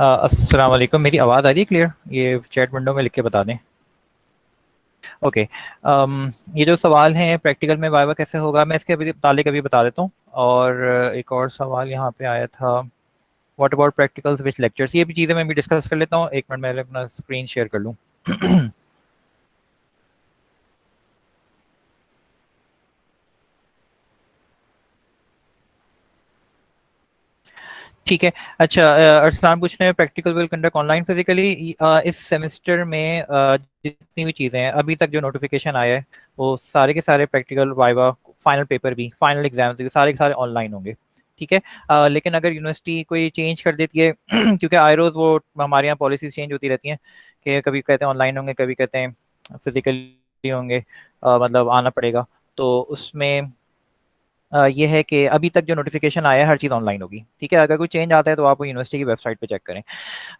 अस्सलाम वालेकुम। मेरी आवाज़ आ रही है क्लियर? ये चैट विंडो में लिख के बता दें। ओके। ये जो सवाल हैं प्रैक्टिकल में वाइवा कैसे होगा, मैं इसके अभी तालिक अभी बता देता हूँ। और एक और सवाल यहाँ पे आया था, what about practicals which lectures. ये भी चीज़ें मैं भी डिस्कस कर लेता हूँ। एक मिनट मैं अपना स्क्रीन शेयर कर लूँ। ठीक है। अच्छा, अरसलान पूछ रहे हैं practical will conduct online physically. इस सेमेस्टर में जितनी भी चीज़ें हैं अभी तक जो नोटिफिकेशन आया है वो सारे के सारे प्रैक्टिकल वाइवा फाइनल पेपर भी फाइनल एग्जाम्स भी सारे के सारे ऑनलाइन होंगे। ठीक है। लेकिन अगर यूनिवर्सिटी कोई चेंज कर देती है क्योंकि आए रोज़ वो हमारे यहाँ पॉलिसीज चेंज होती रहती हैं कि कभी कहते हैं ऑनलाइन होंगे, कभी कहते हैं फिजिकली होंगे, मतलब आना पड़ेगा। तो उसमें ये है कि अभी तक जो नोटिफिकेशन आया है हर चीज़ ऑनलाइन होगी। ठीक है। अगर कोई चेंज आता है तो आप यूनिवर्सिटी की वेबसाइट पे चेक करें।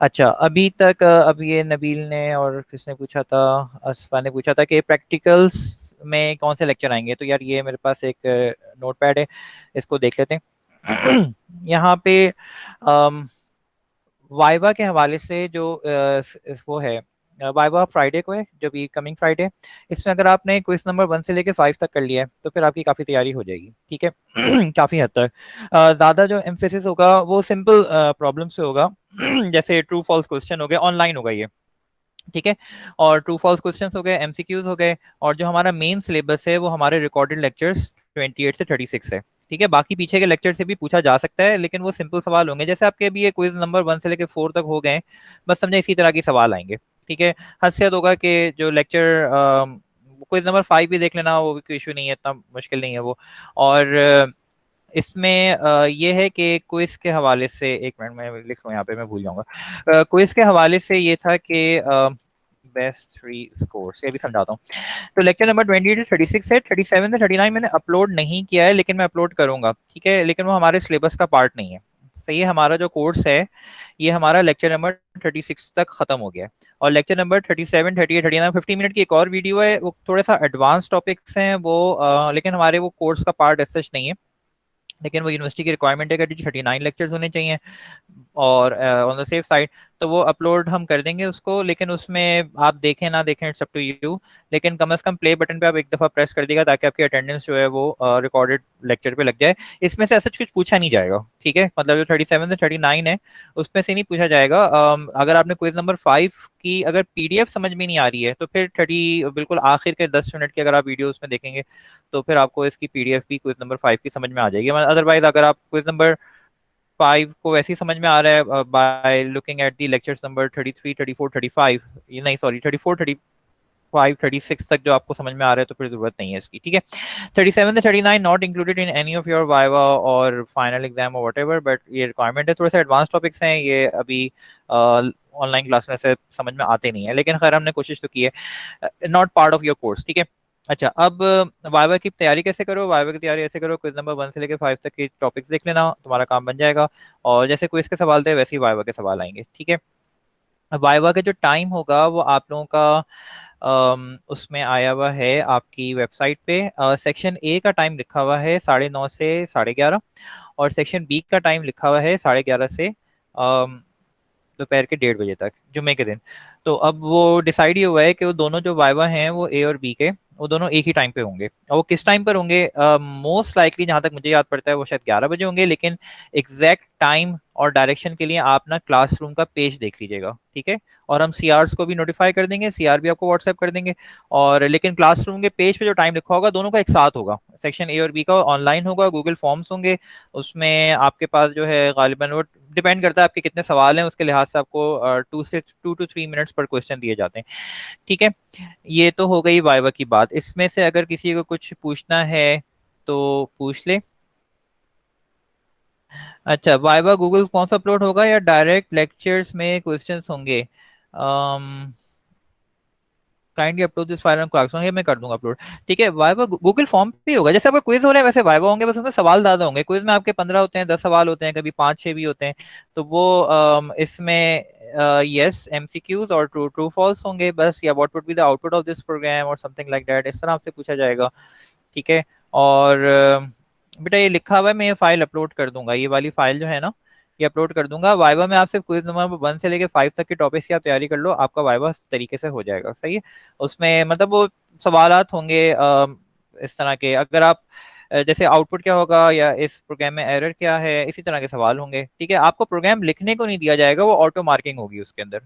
अच्छा, अभी तक अब ये नबील ने और किसने पूछा था, असफा ने पूछा था कि प्रैक्टिकल्स में कौन से लेक्चर आएंगे। तो यार ये मेरे पास एक नोटपैड है, इसको देख लेते हैं। यहाँ पे वाइवा के हवाले से जो वो है, वाइवा फ्राइडे को है, जो भी कमिंग फ्राइडे। इसमें अगर आपने क्विज नंबर 1 से लेके 5 तक कर लिया है तो फिर आपकी काफ़ी तैयारी हो जाएगी। ठीक है। काफ़ी हद तक ज़्यादा जो एम्फेसिस होगा वो सिंपल प्रॉब्लम से होगा। जैसे ट्रू फॉल्स क्वेश्चन हो गए, ऑनलाइन होगा ये। ठीक है। और ट्रू फॉल्स क्वेश्चंस हो गए, एमसीक्यूज हो गए। और जो हमारा मेन सिलेबस है वो हमारे रिकॉर्डेड लेक्चर्स 28 से 36 है। ठीक है। बाकी पीछे के लेक्चर से भी पूछा जा सकता है लेकिन वो सिंपल सवाल होंगे, जैसे आपके अभी ये क्विज नंबर 1 से लेकर 4 तक हो गए, बस समझे इसी तरह के सवाल आएंगे। ठीक है। हसीयत होगा कि जो लेक्चर क्विज नंबर 5 भी देख लेना, वो भी कोई इशू नहीं है, इतना मुश्किल नहीं है वो। और इसमें ये है कि क्विज के हवाले से, एक मिनट में लिख लूँ यहाँ पे, मैं भूल जाऊंगा। क्विज के हवाले से ये था कि बेस्ट 3 स्कोर्स, ये भी समझाता हूँ। तो लेक्चर नंबर 20 से 36 है, 37 से 39 मैंने अपलोड नहीं किया है लेकिन मैं अपलोड करूंगा। ठीक है। लेकिन वो हमारे सिलेबस का पार्ट नहीं है। सही है। हमारा जो कोर्स है ये हमारा लेक्चर नंबर 36 तक खत्म हो गया है। और लेक्चर नंबर 37, 38, 39, 50 मिनट की एक और वीडियो है, वो थोड़ा सा एडवांस टॉपिक्स हैं वो, लेकिन हमारे वो कोर्स का पार्ट एज सच नहीं है। लेकिन वो यूनिवर्सिटी की रिक्वायरमेंट है कि 39 लेक्चर्स होने चाहिए और ऑन द सेफ साइड। तो वो अपलोड हम कर देंगे उसको, लेकिन उसमें आप देखें ना देखें इट्स अप टू यू। लेकिन कम से कम प्ले बटन पे आप एक दफ़ा प्रेस कर दिएगा ताकि आपकी अटेंडेंस जो है वो रिकॉर्डेड लेक्चर पे लग जाए। इसमें से ऐसा कुछ पूछा नहीं जाएगा। ठीक है। मतलब जो 37 से 39 है उसमें से नहीं पूछा जाएगा। अगर आपने क्विज नंबर 5 की अगर पीडीएफ समझ में नहीं आ रही है तो फिर 30 बिल्कुल आखिर के 10 मिनट की अगर आप वीडियो उसमें देखेंगे तो फिर आपको इसकी पीडीएफ भी क्विज नंबर 5 की समझ में आ जाएगी। अदरवाइज अगर आप क्विज नंबर 5 को वैसे ही समझ में आ रहा है by looking at the lectures number 33, 34, 35, ये नहीं सॉरी 34, 35, 36 तक जो आपको समझ में आ रहा है तो फिर जरूरत नहीं है इसकी। ठीक है। 37 से 39 not included in any of your viva और फाइनल एग्जाम और व्हाटएवर, बट ये रिक्वायरमेंट है। थोड़े से एडवांस टॉपिक्स हैं ये, अभी ऑनलाइन क्लास में से समझ में आते नहीं है, लेकिन खैर हमने कोशिश तो की है। Not part of your course. ठीक है। अच्छा, अब वाइवा की तैयारी कैसे करो। वाइवा की तैयारी ऐसे करो, क्विज नंबर 1 से लेकर 5 तक के टॉपिक्स देख लेना, तुम्हारा काम बन जाएगा। और जैसे क्विज के सवाल थे वैसे ही वाइवा के सवाल आएंगे। ठीक है। वाइवा का जो टाइम होगा वो आप लोगों का उसमें आया हुआ है आपकी वेबसाइट पे। सेक्शन ए का टाइम लिखा हुआ है 9:30 से 11:30। और सेक्शन बी का टाइम लिखा हुआ है 11:30 से दोपहर के 1:30 बजे तक, जुमे के दिन। तो अब वो डिसाइड ही हुआ है कि वो दोनों जो वाइवा हैं वो ए और बी के, वो दोनों एक ही टाइम पे होंगे। और वो किस टाइम पर होंगे, मोस्ट लाइकली जहां तक मुझे याद पड़ता है वो शायद 11 बजे होंगे, लेकिन एग्जैक्ट टाइम और डायरेक्शन के लिए आप ना क्लासरूम का पेज देख लीजिएगा। ठीक है। और हम सीआरस को भी नोटिफाई कर देंगे, सीआर भी आपको व्हाट्सएप कर देंगे। और लेकिन क्लासरूम के पेज पे जो टाइम लिखा होगा दोनों का एक साथ होगा। सेक्शन ए और बी का ऑनलाइन होगा, गूगल फॉर्म्स होंगे उसमें। आपके पास जो है गालिबन वो डिपेंड करता है आपके कितने सवाल हैं उसके लिहाज से आपको 2 to 3 मिनट्स पर क्वेश्चन दिए जाते हैं। ठीक है। ये तो हो गई वाइवा की बात। इसमें से अगर किसी को कुछ पूछना है तो पूछ ले। अच्छा, वाइवा गूगल कौन सा अपलोड होगा या डायरेक्ट लेक्चर्स में क्वेश्चंस होंगे? Kindly upload this file on classroom, ये मैं कर दूंगा अपलोड। ठीक है। वाइवा गूगल फॉर्म पे होगा, जैसे आपका क्विज हो रहा है वैसे वाइवा होंगे, बस उसमें सवाल ज्यादा होंगे। क्विज में आपके 15 होते हैं, 10 सवाल होते हैं, कभी 5-6 भी होते हैं। तो वो इसमें यस एमसीक्यूज और ट्रू ट्रू फॉल्स होंगे बस, या what would be the output of this program और समथिंग लाइक दैट, इस तरह आपसे पूछा जाएगा। ठीक है। और बेटा ये लिखा हुआ है, मैं ये फाइल अपलोड कर दूंगा, ये वाली फाइल जो है ना ये अपलोड कर दूंगा। वाइवा में आप सिर्फ क्विज नंबर 1 से लेके 5 तक के टॉपिक्स की आप तैयारी कर लो, आपका वाइवा तरीके से हो जाएगा। सही है। उसमें मतलब वो सवालात होंगे इस तरह के, अगर आप जैसे आउटपुट क्या होगा या इस प्रोग्राम में एरर क्या है, इसी तरह के सवाल होंगे। ठीक है। आपको प्रोग्राम लिखने को नहीं दिया जाएगा, वो ऑटो मार्किंग होगी उसके अंदर।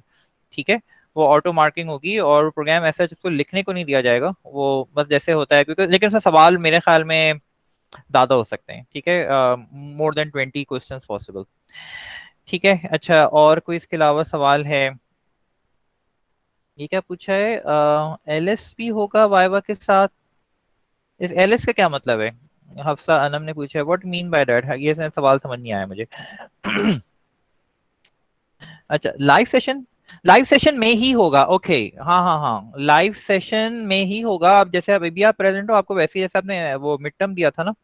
ठीक है। वो ऑटो मार्किंग होगी और प्रोग्राम ऐसा जिसको लिखने को नहीं दिया जाएगा, वो बस जैसे होता है, क्योंकि लेकिन उसमें सवाल मेरे ख्याल में ज्यादा हो सकते हैं। ठीक है। More than 20 question possible. ठीक है। अच्छा, और कोई इसके अलावा सवाल है? ये क्या पूछा है, एलएस भी होगा वाइवा के साथ? इस एलएस का क्या मतलब है? हफ्सा अनम ने पूछा है, व्हाट मीन बाय दैट? ये सवाल समझ नहीं आया मुझे। अच्छा, लाइव सेशन, लाइव सेशन में ही होगा। ओके, हाँ हाँ हाँ, लाइव सेशन में ही होगा। आप जैसे अभी भी आप प्रेजेंट हो, आपको वैसे ही जैसे आपने वो मिड टर्म दिया था ना,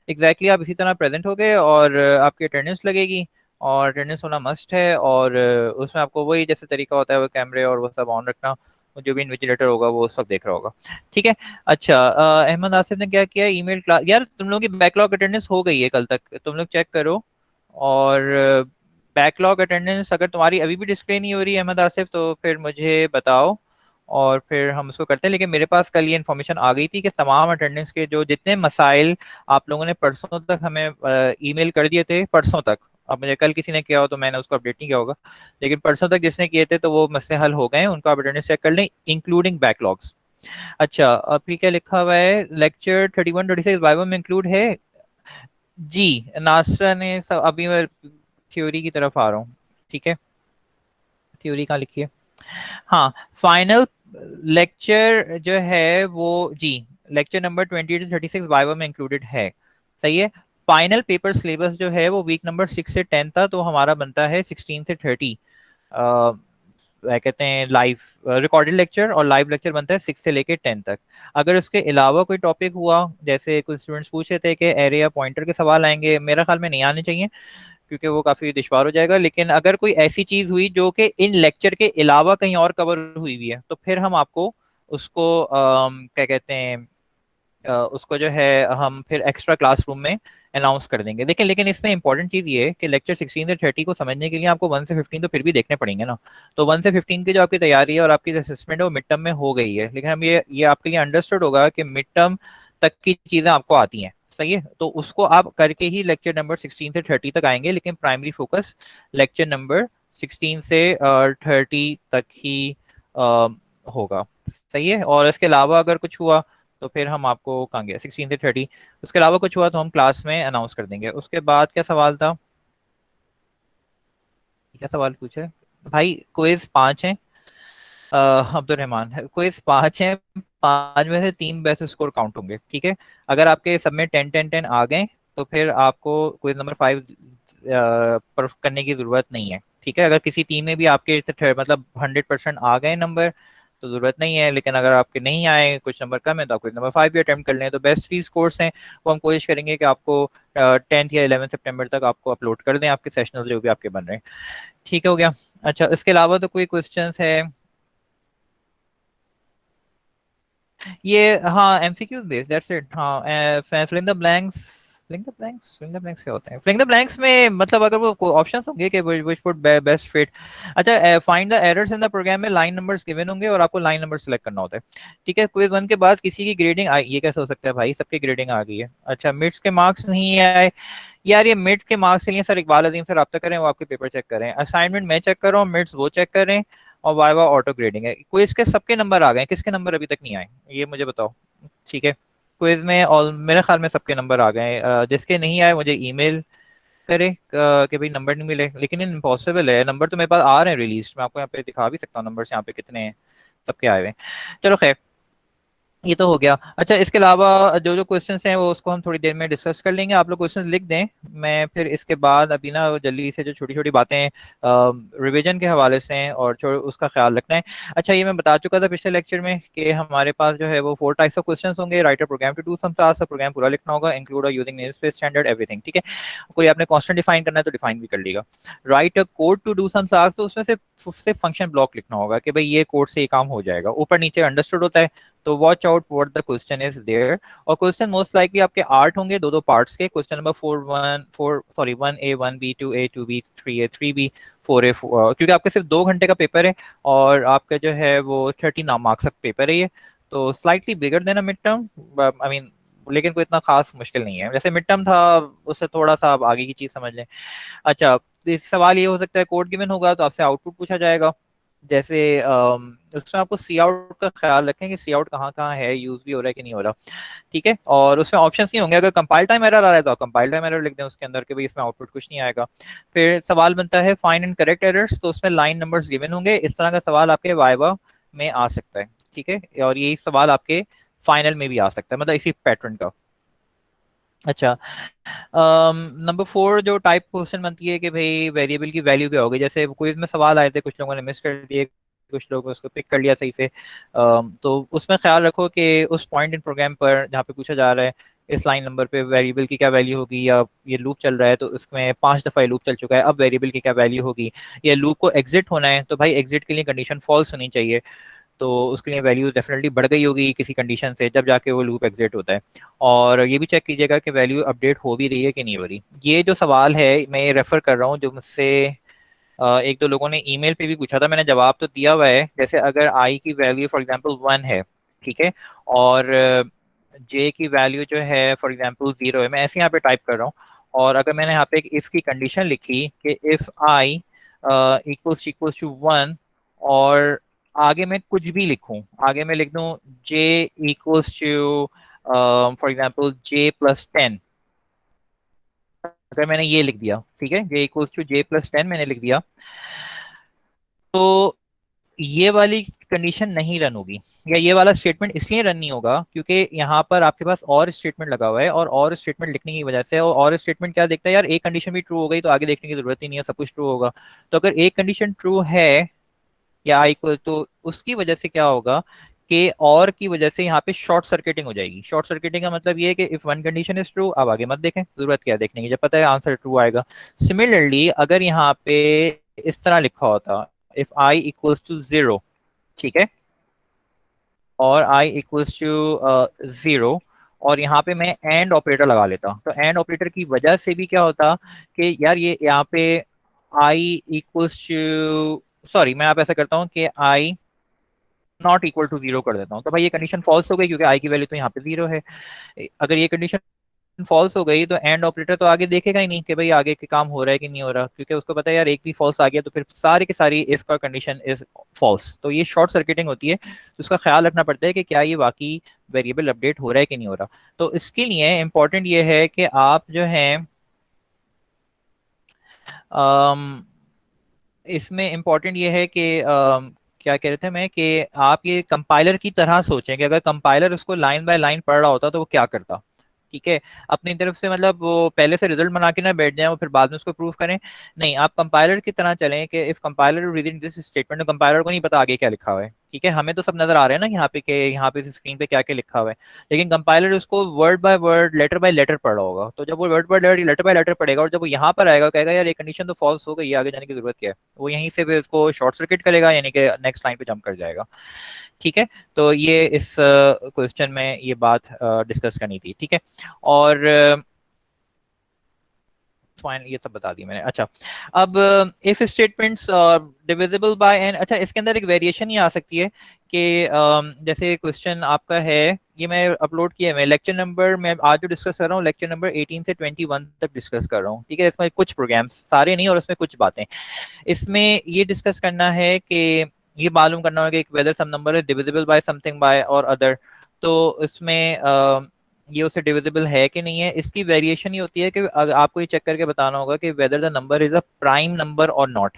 एग्जैक्टली आप इसी तरह प्रेजेंट हो गए और आपकी अटेंडेंस लगेगी। और अटेंडेंस होना मस्ट है, और उसमें आपको वही जैसे तरीका होता है, वो कैमरे और वो सब ऑन रखना, जो भी इन्विजिलेटर होगा वो सब देख रहा होगा। ठीक है। अच्छा, अहमद आसिफ ने क्या किया, ईमेल क्लास। यार तुम लोगों की बैकलॉग अटेंडेंस हो गई है कल तक, तुम लोग चेक करो। और बैकलॉग अटेंडेंस अगर तुम्हारी अभी भी डिस्प्ले नहीं हो रही है अहमद आसिफ, तो फिर मुझे बताओ और फिर हम उसको करते हैं। लेकिन मेरे पास कल ये इन्फॉर्मेशन आ गई थी कि तमाम अटेंडेंस के जो जितने मसाइल आप लोगों ने परसों तक हमें ईमेल कर दिए थे, परसों तक, अब मुझे कल किसी ने किया हो तो मैंने उसको अपडेट नहीं किया होगा, लेकिन परसों तक जिसने किए थे तो वो मसले हल हो गए हैं, उनको आप अटेंडेंस चेक कर लें इंक्लूडिंग बैकलॉग्स। अच्छा, अभी क्या लिखा हुआ है, लेक्चर 31-36 वाइवा में इंक्लूड है? जी, नास्रा ने सब, अभी मैं थ्योरी की तरफ आ रहा हूँ। ठीक है। थ्योरी कहाँ लिखी है? हाँ, फाइनल लेक्चर जो है वो, जी, लेक्चर नंबर 20-36 वाइवा में इंक्लूडेड है। सही है। फाइनल पेपर सिलेबस जो है वो वीक नंबर 6 से 10 था, तो हमारा बनता है 16 से 30। क्या कहते हैं, लाइव रिकॉर्डेड लेक्चर और लाइव लेक्चर बनता है 6 से लेके 10 तक। अगर उसके अलावा कोई टॉपिक हुआ, जैसे कुछ स्टूडेंट्स पूछ रहे थे कि एरे या पॉइंटर के सवाल आएंगे, मेरा ख्याल में नहीं आने चाहिए, क्योंकि वो काफी दुश्वार हो जाएगा। लेकिन अगर कोई ऐसी चीज हुई जो कि इन लेक्चर के अलावा कहीं और कवर हुई हुई है, तो फिर हम आपको उसको क्या कहते हैं, उसको जो है हम फिर एक्स्ट्रा क्लासरूम में अनाउंस कर देंगे। लेकिन इसमें इंपॉर्टेंट चीज ये है कि लेक्चर 16 से 30 को समझने के लिए आपको 1 से 15 तो फिर भी देखने पड़ेंगे ना। तो 1 से 15 की जो आपकी तैयारी है और आपकी जो असेसमेंट है वो मिड टर्म में हो गई है, लेकिन हम ये आपके लिए अंडरस्टूड होगा कि मिड टर्म तक की चीजें आपको आती हैं। सही है। तो उसको आप करके ही लेक्चर नंबर 16 से 30 तक आएंगे, लेकिन प्राइमरी फोकस लेक्चर नंबर 16 से 30 तक ही होगा। सही है। और इसके अलावा अगर कुछ हुआ तो फिर हम आपको कहाँ गया, 16 से 30, उसके अलावा कुछ हुआ तो हम क्लास में अनाउंस कर देंगे। उसके बाद क्या सवाल था, क्या सवाल पूछे भाई? क्विज 5 है, अब्दुल रहमान, क्विज 5 है, 5 में से 3 बेस्ट स्कोर काउंट होंगे। ठीक है। अगर आपके सब में 10-10-10 आ गए तो फिर आपको क्विज नंबर 5 पर करने की जरूरत नहीं है। ठीक है। अगर किसी टीम में भी आपके मतलब 100% आ गए नंबर तो जरूरत नहीं है, लेकिन अगर आपके नहीं आए, कुछ नंबर कम है, तो आप क्विज नंबर 5 भी अटेम्प्ट कर लें। तो बेस्ट 3 स्कोर्स हैं वो हम कोशिश करेंगे कि आपको 10th या 11 सितंबर तक आपको अपलोड कर दें, आपके सेशनल जो भी आपके बन रहे हैं। ठीक हो गया। अच्छा, इसके अलावा तो कोई क्वेश्चंस है? ये हाँ, एमसीक्यूज बेस्ड, दैट्स इट। हाँ, filling the blanks, filling the blanks क्या होता है? फिलिंग द ब्लैंक्स में मतलब अगर वो ऑप्शंस होंगे कि व्हिच वुड बेस्ट फिट। अच्छा, find the errors in the program में लाइन नंबर्स गिवन होंगे और आपको लाइन नंबर सेलेक्ट करना होता है। ठीक है। क्विज 1 के बाद किसी की ग्रेडिंग आई, ये कैसे हो सकता है भाई, सबकी ग्रेडिंग आ गई है। अच्छा, मिड्स के मार्क्स नहीं आए? यार ये मिड के मार्क्स के लिए सर इकबाल अजीम से रब्ता करें, वो आपके पेपर चेक करें। असाइनमेंट मैं चेक कर रहा हूँ, मिड्स वो चेक करें, और वाइवा ऑटो ग्रेडिंग है। क्विज के सबके नंबर आ गए, किसके नंबर अभी तक नहीं आए ये मुझे बताओ। ठीक है। क्विज में और मेरे ख्याल में सबके नंबर आ गए जिसके नहीं आए मुझे ईमेल करे कि भाई नंबर नहीं मिले, लेकिन ये इम्पॉसिबल है। नंबर तो मेरे पास आ रहे हैं रिलीज, मैं आपको यहाँ पे दिखा भी सकता हूँ नंबर यहाँ पे कितने हैं, सबके आए हुए हैं। चलो खैर, ये तो हो गया। अच्छा, इसके अलावा जो जो क्वेश्चंस हैं वो उसको हम थोड़ी देर में डिस्कस कर लेंगे। आप लोग क्वेश्चंस लिख दें, मैं फिर इसके बाद अभी ना जल्दी से जो छोटी छोटी बातें रिवीजन के हवाले से हैं और उसका ख्याल रखना है। अच्छा, ये मैं बता चुका था पिछले लेक्चर में कि हमारे पास जो है वो 4 टाइप्स ऑफ क्वेश्चंस होंगे। Write a program to do some task, program पूरा लिखना होगा, include using namespace standard everything. ठीक है। कोई आपने कांस्टेंट डिफाइन करना है तो डिफाइन भी कर लेगा। Write a code to do some task, तो उसमें से फंक्शन ब्लॉक लिखना होगा कि भाई ये कोड से ये काम हो जाएगा। ऊपर नीचे अंडरस्टूड होता है, तो watch out what the question is there. और क्वेश्चन मोस्ट लाइकली आपके 8 होंगे, दो दो पार्ट्स के। Question number 1A 1B 2A 2B 3A 3B 4A क्योंकि आपके सिर्फ 2 घंटे का पेपर है और आपका जो है वो 30 मार्क्स का पेपर है ये, तो slightly bigger than a mid term, I mean, लेकिन कोई इतना खास मुश्किल नहीं है। जैसे मिड टर्म था उससे थोड़ा सा आप आगे की चीज समझ लें। अच्छा, तो इस सवाल ये हो सकता है कोड गिवन होगा तो आपसे आउटपुट पूछा जाएगा। जैसे उसमें आपको सी आउट का ख्याल रखें कि सी आउट कहाँ कहाँ है, यूज भी हो रहा है कि नहीं हो रहा, ठीक है। और उसमें ऑप्शंस नहीं होंगे, अगर कंपाइल टाइम एरर आ रहा है तो आप कंपाइल टाइम एरर लिख दें उसके अंदर कि भाई इसमें आउटपुट कुछ नहीं आएगा। फिर सवाल बनता है फाइंड एंड करेक्ट एरर्स, तो उसमें लाइन नंबर्स गिवन होंगे। इस तरह का सवाल आपके वाइवा में आ सकता है, ठीक है। और यही सवाल आपके फाइनल में भी आ सकता है, मतलब इसी पैटर्न का। अच्छा, नंबर 4 जो टाइप क्वेश्चन बनती है कि भाई वेरिएबल की वैल्यू क्या होगी। जैसे क्विज में सवाल आए थे, कुछ लोगों ने मिस कर दिए, कुछ लोगों ने उसको पिक कर लिया सही से। तो उसमें ख्याल रखो कि उस पॉइंट इन प्रोग्राम पर जहाँ पे पूछा जा रहा है इस लाइन नंबर पे वेरिएबल की क्या वैल्यू होगी, या ये लूप चल रहा है तो उसमें 5 दफा लूप चल चुका है, अब वेरिएबल की क्या वैल्यू होगी, या लूप को एग्जिट होना है तो भाई एग्जिट के लिए कंडीशन फॉल्स होनी चाहिए, तो उसके लिए वैल्यू डेफिनेटली बढ़ गई होगी किसी कंडीशन से, जब जाके वो लूप एग्जिट होता है। और ये भी चेक कीजिएगा कि वैल्यू अपडेट हो भी रही है कि नहीं हो रही। ये जो सवाल है मैं ये रेफर कर रहा हूँ जो मुझसे एक दो लोगों ने ईमेल पे भी पूछा था, मैंने जवाब तो दिया हुआ है। जैसे अगर आई की वैल्यू फॉर एग्जांपल 1 है, ठीक है, और जे की वैल्यू जो है फॉर एग्जांपल 0 है, मैं ऐसे यहाँ पे टाइप कर रहा हूँ। और अगर मैंने यहाँ पे एक इफ की कंडीशन लिखी कि इफ आई इक्वल्स टू 1, और आगे मैं कुछ भी लिखूं, आगे मैं लिख दूं J equals to for example J+10, अगर मैंने ये लिख दिया, ठीक है, जे इक्वल्स टू J+10 मैंने लिख दिया, तो ये वाली कंडीशन नहीं रन होगी, या ये वाला स्टेटमेंट इसलिए रन नहीं होगा क्योंकि यहाँ पर आपके पास और स्टेटमेंट लगा हुआ है, और स्टेटमेंट लिखने की वजह से, और स्टेटमेंट क्या देखता है यार, एक कंडीशन भी ट्रू हो गई तो आगे देखने की जरूरत ही नहीं है, सब कुछ ट्रू होगा। तो अगर एक कंडीशन ट्रू है या आई को, तो उसकी वजह से क्या होगा कि और की वजह से यहाँ पे शॉर्ट सर्किटिंग हो जाएगी। शॉर्ट सर्किटिंग का मतलब ये है कि if one condition is true, अब आगे मत देखें, जरूरत क्या है देखने की, जब पता है आंसर ट्रू आएगा। सिमिलरली अगर यहाँ पे इस तरह लिखा होता इफ आई इक्वल्स टू 0, ठीक है, और आई इक्वल्स टू 0, और यहाँ पे मैं एंड ऑपरेटर लगा लेता, तो एंड ऑपरेटर की वजह से भी क्या होता कि यार ये यहाँ पे आई इक्वल्स टू, सॉरी मैं आप ऐसा करता हूँ कि आई नॉट इक्वल टू 0 कर देता हूँ, तो भाई ये कंडीशन फॉल्स हो गई क्योंकि आई की वैल्यू तो यहाँ पे 0 है। अगर ये कंडीशन फॉल्स हो गई तो एंड ऑपरेटर तो आगे देखेगा ही नहीं कि भाई आगे के काम हो रहा है कि नहीं हो रहा, क्योंकि उसको पता है यार एक भी फॉल्स आ गया तो फिर सारी की सारी इफ का कंडीशन इज फॉल्स। तो ये शॉर्ट सर्किटिंग होती है, तो उसका ख्याल रखना पड़ता है कि क्या ये वाकई वेरिएबल अपडेट हो रहा है कि नहीं हो रहा। तो इसके लिए इंपॉर्टेंट ये है कि आप जो है इसमें इम्पोर्टेंट ये है कि क्या कह रहे थे मैं, कि आप ये कंपाइलर की तरह सोचें कि अगर कंपाइलर उसको लाइन बाय लाइन पढ़ रहा होता तो वो क्या करता, ठीक है। अपनी तरफ से मतलब वो पहले से रिजल्ट बना के ना बैठ जाए और फिर बाद में उसको प्रूव करें, नहीं, आप कंपाइलर की तरह चलें कि if compiler reading this statement, तो कंपाइलर को नहीं पता आगे क्या लिखा हुआ है, ठीक है। हमें तो सब नजर आ रहा है ना यहाँ पे कि यहाँ पे स्क्रीन पे क्या क्या लिखा हुआ है, लेकिन कंपाइलर उसको word by word letter by letter पढ़ रहा होगा। तो जब वो word by letter by letter पढ़ेगा और जब वो यहाँ पर आएगा कहेगा यार ये कंडीशन तो फॉल्स हो गई है, आगे जाने की जरूरत क्या है, वो यहीं से फिर उसको शॉर्ट सर्किट करेगा, यानी कि नेक्स्ट लाइन पे जंप कर जाएगा, ठीक है। तो ये इस क्वेश्चन में ये बात डिस्कस करनी थी, ठीक है। और फाइन ये सब बता दी मैंने। अच्छा, अब if statements divisible by N, अच्छा इसके अंदर एक वेरिएशन ये आ सकती है कि जैसे क्वेश्चन आपका है, ये मैं अपलोड किया है, मैं लेक्चर नंबर, मैं आज जो डिस्कस कर रहा हूँ लेक्चर नंबर 18 से 21 तक डिस्कस कर रहा हूँ, ठीक है। इसमें कुछ प्रोग्राम्स, सारे नहीं, और उसमें कुछ बातें इसमें ये डिस्कस करना है कि ये मालूम करना होगा कि वेदर सम नंबर है डिविजिबल बाय समथिंग बाय और अदर। तो इसमें ये उससे डिविजिबल है कि नहीं है, इसकी वेरिएशन ये होती है कि आपको ये चेक करके बताना होगा कि weather the number is a prime number और नॉट,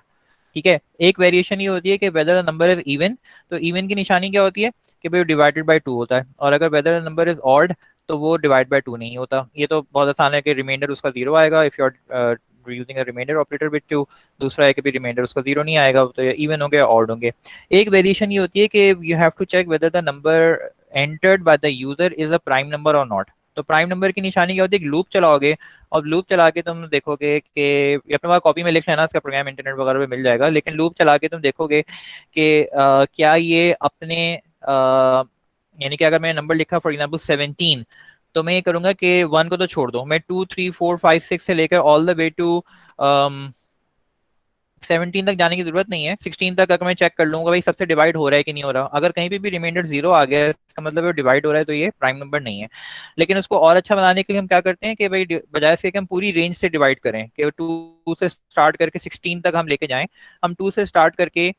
ठीक है। एक वेरिएशन ये होती है कि weather the number is even, तो इवन की निशानी क्या होती है कि भाई डिवाइडेड बाय 2 होता है, और अगर weather the number is odd तो वो डिवाइड बाय 2 नहीं होता। ये तो बहुत आसान है कि रिमाइंडर उसका 0 आएगा if you are using a remainder operator with 2। दूसरा है कि भी रिमाइंडर उसका 0 नहीं आएगा, तो इवन होंगे ऑड होंगे। एक वेरिएशन ये होती है कि you have to check whether the number entered by the user is a prime number और नॉट। तो प्राइम नंबर की निशानी क्या होती है, एक लूप चलाओगे और लूप चला के तुम देखोगे कि अपने पास कॉपी में लिख लेना, इसका प्रोग्राम इंटरनेट वगैरह पे मिल जाएगा, लेकिन लूप चला के तुम देखोगे कि क्या ये अपने यानी कि अगर मैंने नंबर लिखा फॉर एग्जाम्पल 17, तो मैं ये करूंगा कि 1 को तो छोड़ दो, मैं 2 3 4 5 6 से लेकर ऑल द वे टू 17 तक जाने की जरूरत नहीं है। 16 तक अगर मैं चेक कर लूंगा भाई सबसे डिवाइड हो रहा है कि नहीं हो रहा, अगर कहीं पे भी रिमाइंडर जीरो आ गया है इसका मतलब वो डिवाइड हो रहा है, तो ये प्राइम नंबर नहीं है। लेकिन उसको और अच्छा बनाने के लिए हम क्या करते हैं कि भाई बजाय से कि हम पूरी रेंज से डिवाइड करें कि 2 से स्टार्ट करके 16 तक हम लेके जाएं, हम 2 से स्टार्ट करके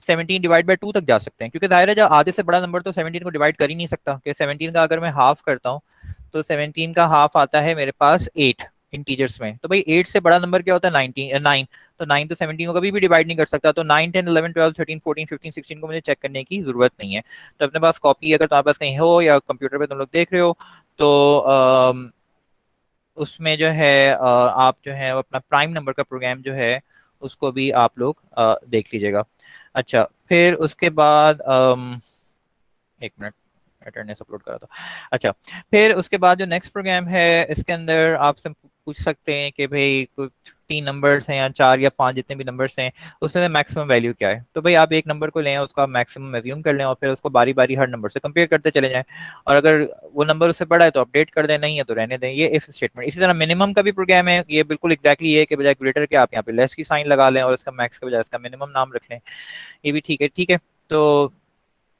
17 डिवाइड बाय 2 तक जा सकते हैं, क्योंकि जाहिर है जब आधे से बड़ा नंबर तो 17 को डिवाइड कर ही नहीं सकता, कि 17 का अगर मैं हाफ करता हूँ तो 17 का हाफ आता है मेरे पास 8 इंटीजर्स में। तो भाई 8 से बड़ा नंबर क्या होता है? 19 9। तो 9 तो 17 को कभी भी डिवाइड नहीं कर सकता, तो 9 10 11 12 13 14 15 16 को मुझे चेक करने की जरूरत नहीं है। तो अपने पास कॉपी अगर तुम्हारे पास कहीं हो या कंप्यूटर पे तुम लोग देख रहे हो, तो उसमें जो है आप जो है अपना प्राइम नंबर का प्रोग्राम जो है उसको भी आप लोग देख लीजिएगा। अच्छा, फिर उसके बाद एक मिनट, अटेंडेंस अपलोड करा था। अच्छा, फिर उसके बाद जो नेक्स्ट प्रोग्राम है इसके अंदर आपसे पूछ सकते हैं कि भाई कुछ 3 नंबर्स हैं या 4 या 5 जितने भी नंबर्स हैं उसमें मैक्सिमम वैल्यू क्या है। तो भाई आप एक नंबर को लें, उसका मैक्सिमम एज्यूम कर लें और फिर उसको बारी बारी हर नंबर से कंपेयर करते चले जाएं, और अगर वो नंबर उससे बड़ा है तो अपडेट कर दें, नहीं है तो रहने दें। ये इफ स्टेटमेंट। इसी तरह मिनिमम का भी प्रोग्राम है, ये बिल्कुल एक्जैक्टली ये है कि बजाय ग्रेटर के आप यहाँ पे लेस की साइन लगा लें और इसका मैक्स के बजाय इसका मिनिमम नाम रख लें, ये भी ठीक है। ठीक है, तो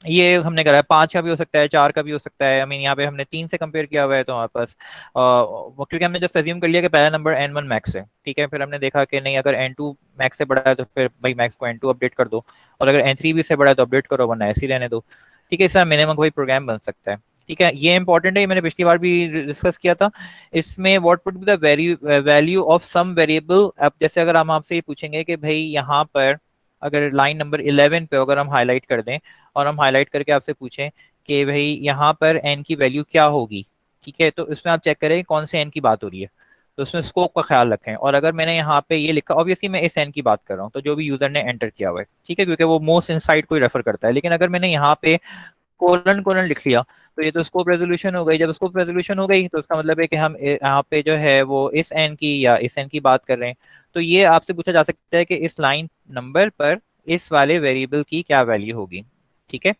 ये हमने करा है। 5 का भी हो सकता है, 4 का भी हो सकता है। आई मीन यहाँ पे हमने 3 से कंपेयर किया हुआ है तो हमारे पास क्योंकि हमने जस्ट अज्यूम कर लिया कि पहला नंबर n1 मैक्स है, ठीक है। फिर हमने देखा कि नहीं, अगर n2 मैक्स से बड़ा है तो फिर भाई मैक्स को n2 अपडेट कर दो, और अगर n3 भी से बड़ा है तो अपडेट करो, वरना ऐसे ही रहने दो। ठीक है, इस तरह मिनिमम कोई प्रोग्राम बन सकता है। ठीक है, ये इंपॉर्टेंट है, ये मैंने पिछली बार भी डिस्कस किया था। इसमें what would be the value of some variable. अब जैसे अगर हम आपसे ये पूछेंगे कि भाई यहाँ पर अगर लाइन नंबर 11 पे अगर हम हाईलाइट कर दें और हम हाईलाइट करके आपसे पूछें कि भाई यहाँ पर एन की वैल्यू क्या होगी, ठीक है, तो इसमें आप चेक करें कौन से एन की बात हो रही है, तो उसमें स्कोप का ख्याल रखें। और अगर मैंने यहाँ पे ये लिखा, ऑब्वियसली मैं इस एन की बात कर रहा हूँ, तो जो भी यूजर ने एंटर किया हुआ है, ठीक है, क्योंकि वो मोस्ट इनसाइड को ही रेफर करता है। लेकिन अगर मैंने यहाँ पे कोलन कोलन लिख लिया तो ये तो स्कोप रेजोल्यूशन हो गई। जब स्कोप रेजोल्यूशन हो गई तो उसका मतलब है कि हम यहाँ पे जो है वो इस एन की या इस एन की बात कर रहे हैं। तो ये आपसे पूछा जा सकता है कि इस लाइन नंबर पर इस वाले वेरिएबल की क्या वैल्यू होगी। ठीक है,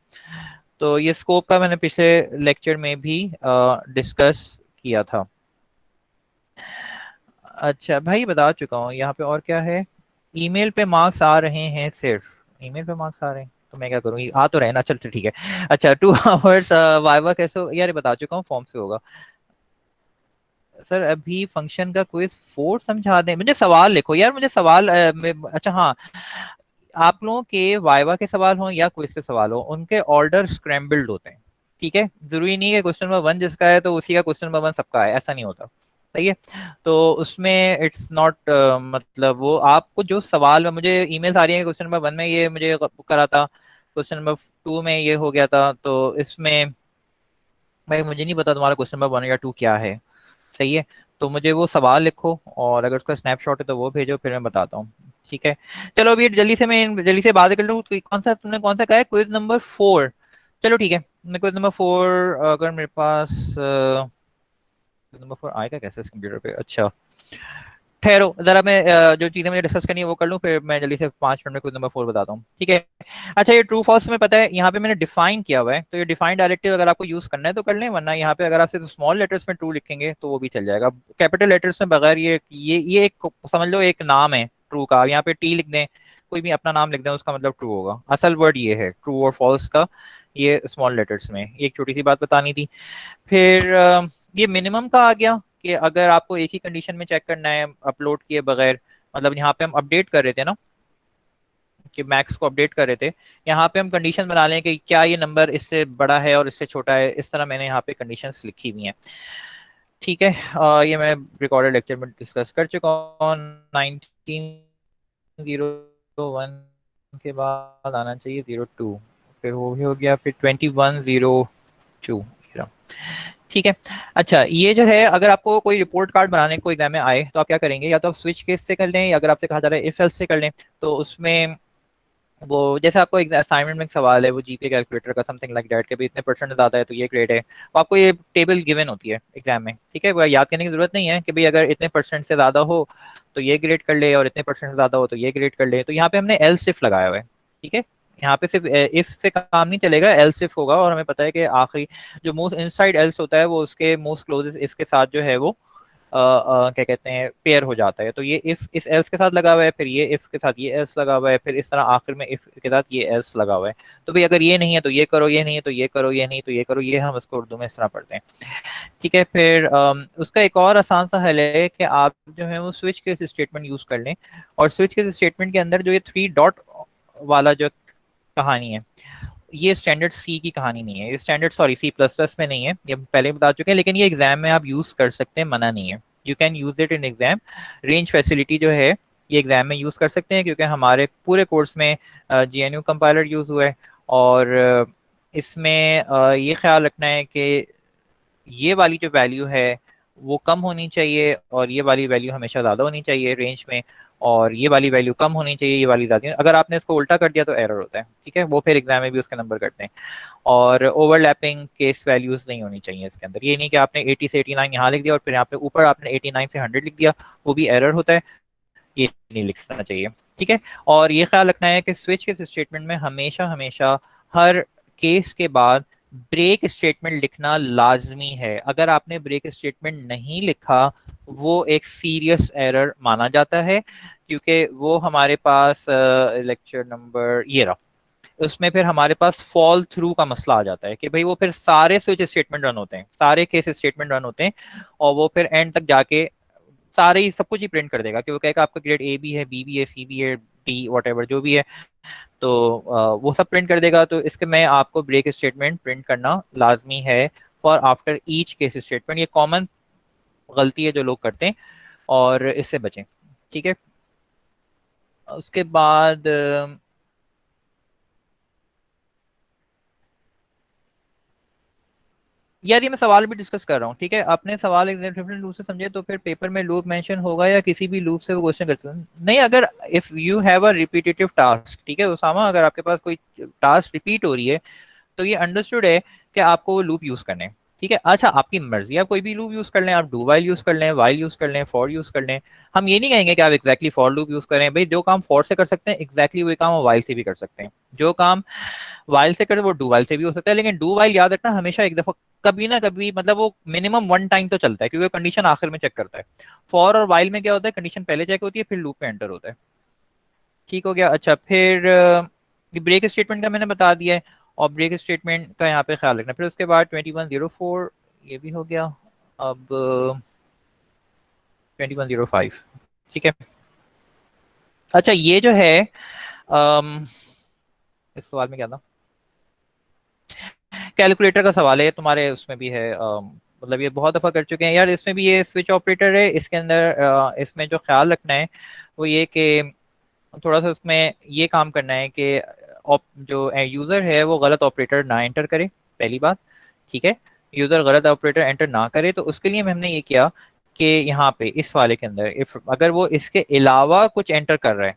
तो ये स्कोप का मैंने पिछले लेक्चर में भी डिस्कस किया था। अच्छा भाई, बता चुका हूँ। यहाँ पे और क्या है, ईमेल पे मार्क्स आ रहे हैं, सिर्फ ईमेल पे मार्क्स आ रहे हैं तो मैं क्या करूँ, आ तो रहे ना, चल ठीक है। अच्छा, 2 आवर्स वाइवा कैसे यार, बता चुका हूँ फॉर्म से होगा। सर अभी फंक्शन का क्विज 4 समझा दें, मुझे सवाल लिखो यार, मुझे सवाल अच्छा हाँ, आप लोगों के वाइवा के सवाल हो या क्विज के सवाल हो, उनके ऑर्डर स्क्रैम्बल्ड होते हैं। ठीक है, जरूरी नहीं है क्वेश्चन नंबर 1 जिसका है तो उसी का क्वेश्चन नंबर 1 सबका है, ऐसा नहीं होता। सही है, तो उसमें इट्स नॉट मतलब वो आपको जो सवाल में मुझे ईमेल्स आ रही है क्वेश्चन नंबर 1 में ये मुझे करा था, क्वेश्चन नंबर 2 में ये हो गया था, तो इसमें भाई मुझे नहीं पता तुम्हारा क्वेश्चन नंबर 1 या 2 क्या है। सही है, तो मुझे वो सवाल लिखो और अगर उसका स्नैपशॉट है तो वो भेजो, फिर मैं बताता हूँ। ठीक है, चलो अभी जल्दी से मैं जल्दी से बात कर लूँ। कौन सा तुमने कौन सा कहा है, क्विज नंबर 4? चलो ठीक है, मैं क्विज नंबर 4 अगर मेरे पास क्विज नंबर 4 आएगा कैसे इस कंप्यूटर पे। अच्छा ठहरो जरा, मैं जो चीजें मुझे डिस्कस करनी है वो कर लूँ, फिर मैं जल्दी से 5 मिनट में क्विज नंबर 4 बताता हूँ। ठीक है, अच्छा ये ट्रू फॉल्स में पता है यहाँ पे मैंने डिफाइन किया हुआ है, तो ये डिफाइन डायरेक्टिव अगर आपको यूज करना है तो कर लें, वरना यहाँ पे अगर आप सिर्फ स्मॉल लेटर्स में ट्रू लिखेंगे तो वो भी चल जाएगा। कैपिटल लेटर्स में बगैर ये एक समझ लो एक नाम है ट्रू का, यहाँ पे टी लिख दें, कोई भी अपना नाम लिख दें, उसका मतलब ट्रू होगा। असल वर्ड ये है ट्रू और फॉल्स का, ये स्मॉल लेटर्स में। एक छोटी सी बात बतानी थी। फिर ये मिनिमम का आ गया कि अगर आपको एक ही कंडीशन में चेक करना है अपलोड किए बगैर, मतलब यहाँ पे हम अपडेट कर रहे थे ना कि मैक्स को अपडेट कर रहे थे, यहाँ पे हम कंडीशन बना लें कि क्या ये नंबर इससे बड़ा है और इससे छोटा है, इस तरह मैंने यहाँ पे कंडीशंस लिखी हुई हैं। ठीक है, ये मैं रिकॉर्डेड लेक्चर में डिस्कस कर चुका हूँ। 1901 के बाद आना चाहिए 02, फिर वो भी हो गया, फिर 2102। ठीक है, अच्छा ये जो है अगर आपको कोई रिपोर्ट कार्ड बनाने को एग्जाम में आए तो आप क्या करेंगे, या तो आप स्विच केस से कर लें, या अगर आपसे कहा जा रहा है इफ एल्स से कर लें, तो उसमें वो जैसे आपको असाइनमेंट में एक सवाल है वो जीपीए कैलकुलेटर का समथिंग लाइक दैट के भी इतने परसेंट ज्यादा है तो ये ग्रेड है, तो आपको ये टेबल गिवन होती है एग्जाम में। ठीक है, वो याद करने की जरूरत नहीं है कि भाई अगर इतने परसेंट से ज्यादा हो तो ये ग्रेड कर ले और इतने परसेंट से ज्यादा हो तो ये ग्रेड कर ले। तो यहाँ पे हमने एल शिफ्ट लगाया हुआ है। ठीक है, यहाँ पे सिर्फ इफ से काम नहीं चलेगा, एल्स इफ होगा, और हमें पता है कि आखिरी जो मोस्ट इनसाइड एल्स होता है वो उसके मोस्ट क्लोजेस्ट इफ के साथ जो है वो क्या कहते हैं पेयर हो जाता है। तो ये इफ इस एल्स के साथ लगा हुआ है, फिर ये इफ के साथ ये एल्स लगा हुआ है, फिर इस तरह आखिर में इफ के साथ ये एल्स लगा हुआ है। तो भाई अगर ये नहीं है तो ये करो, ये नहीं है तो ये करो, ये नहीं तो ये करो, ये हम इसको उर्दू में इस तरह पढ़ते हैं। ठीक है, फिर उसका एक और आसान सा हल है कि आप जो है वो स्विच केस स्टेटमेंट यूज कर लें, और स्विच केस स्टेटमेंट के अंदर जो ये 3 डॉट वाला जो कहानी है, ये स्टैंडर्ड सी की कहानी नहीं है, ये standard sorry C plus plus में नहीं है, ये पहले बता चुके हैं, लेकिन ये एग्जाम में आप यूज कर सकते हैं, मना नहीं है। You can use it in exam. Range facility जो है ये एग्जाम में यूज कर सकते हैं, क्योंकि हमारे पूरे कोर्स में GNU कंपाइलर यूज हुआ है, और इसमें ये ख्याल रखना है कि ये वाली जो वैल्यू है वो कम होनी चाहिए, और ये वाली वैल्यू हमेशा ज़्यादा होनी चाहिए रेंज में, और ये वाली वैल्यू कम होनी चाहिए, ये वाली ज़्यादा। अगर आपने इसको उल्टा कर दिया तो एरर होता है, ठीक है, वो फिर एग्जाम में भी उसके नंबर कटते हैं। और ओवरलैपिंग केस वैल्यूज नहीं होनी चाहिए इसके अंदर, ये नहीं कि आपने 80 से 89 यहाँ लिख दिया और फिर यहाँ पे ऊपर आपने 89 से 100 लिख दिया, वो भी एरर होता है, ये नहीं लिखना चाहिए। ठीक है, और ये ख्याल रखना है कि स्विच के स्टेटमेंट में हमेशा हमेशा हर केस के बाद ब्रेक स्टेटमेंट लिखना लाजमी है। अगर आपने ब्रेक स्टेटमेंट नहीं लिखा वो एक सीरियस एरर माना जाता है, क्योंकि वो हमारे पास लेक्चर नंबर ये रहा, उसमें फिर हमारे पास फॉल थ्रू का मसला आ जाता है कि भाई वो फिर सारे स्विच स्टेटमेंट रन होते हैं, सारे केस स्टेटमेंट रन होते हैं, और वो फिर एंड तक जाके सारे ही सब कुछ ही प्रिंट कर देगा कि वो कहेगा आपका ग्रेड ए भी है, बी भी है, सी भी है, डी वट जो भी है, तो वो सब प्रिंट कर देगा। तो इसके में आपको ब्रेक स्टेटमेंट प्रिंट करना लाजमी है for after each case statement. ये कॉमन गलती है जो लोग करते हैं, और इससे बचें। ठीक है, उसके बाद यार ये मैं सवाल भी डिस्कस कर रहा हूँ, ठीक है, अपने सवाल एक डिफरेंट लूप से समझे तो फिर पेपर में लूप मेंशन होगा या किसी भी लूप से वो क्वेश्चन कर सकते हैं। नहीं, अगर if you have a repetitive task, ठीक है उसामा, अगर आपके पास कोई टास्क रिपीट हो रही है तो ये अंडरस्टूड है कि आपको वो लूप यूज करने हैं। ठीक है, अच्छा आपकी मर्जी, आप कोई भी लूप यूज कर लें, आप डू वाइल यूज कर लें, वाइल यूज कर लें, फॉर यूज कर लें। हम ये नहीं कहेंगे कि आप एग्जैक्टली फॉर लूप यूज करें, भाई जो काम फॉर से कर सकते हैं एग्जैक्टली वही काम वाइल से भी कर सकते हैं, जो काम वाइल से करे वो डू वाइल से भी हो सकता है। लेकिन डू वाइल याद रखना हमेशा एक दफा, कभी ना कभी, मतलब वो मिनिमम वन टाइम तो चलता है, क्योंकि कंडीशन आखिर में चेक करता है। फॉर और वाइल में क्या होता है, कंडीशन पहले चेक होती है फिर लूप में एंटर होता है। ठीक हो गया। अच्छा फिर ब्रेक स्टेटमेंट का मैंने बता दिया है, और ब्रेक स्टेटमेंट का यहाँ पे ख्याल रखना। फिर उसके बाद 2104 ये भी हो गया। अब 2105, ठीक है। अच्छा ये जो है इस सवाल में क्या था, कैलकुलेटर का सवाल है, तुम्हारे उसमें भी है, मतलब ये बहुत दफा कर चुके हैं यार। इसमें भी ये स्विच ऑपरेटर है, इसके अंदर इसमें जो ख्याल रखना है वो ये कि थोड़ा सा उसमें ये काम करना है कि जो यूजर है वो गलत ऑपरेटर ना एंटर करे, पहली बात। ठीक है, यूजर गलत ऑपरेटर एंटर ना करे, तो उसके लिए हमने ये किया कि यहाँ पे इस वाले के अंदर इफ अगर वो इसके अलावा कुछ एंटर कर रहा है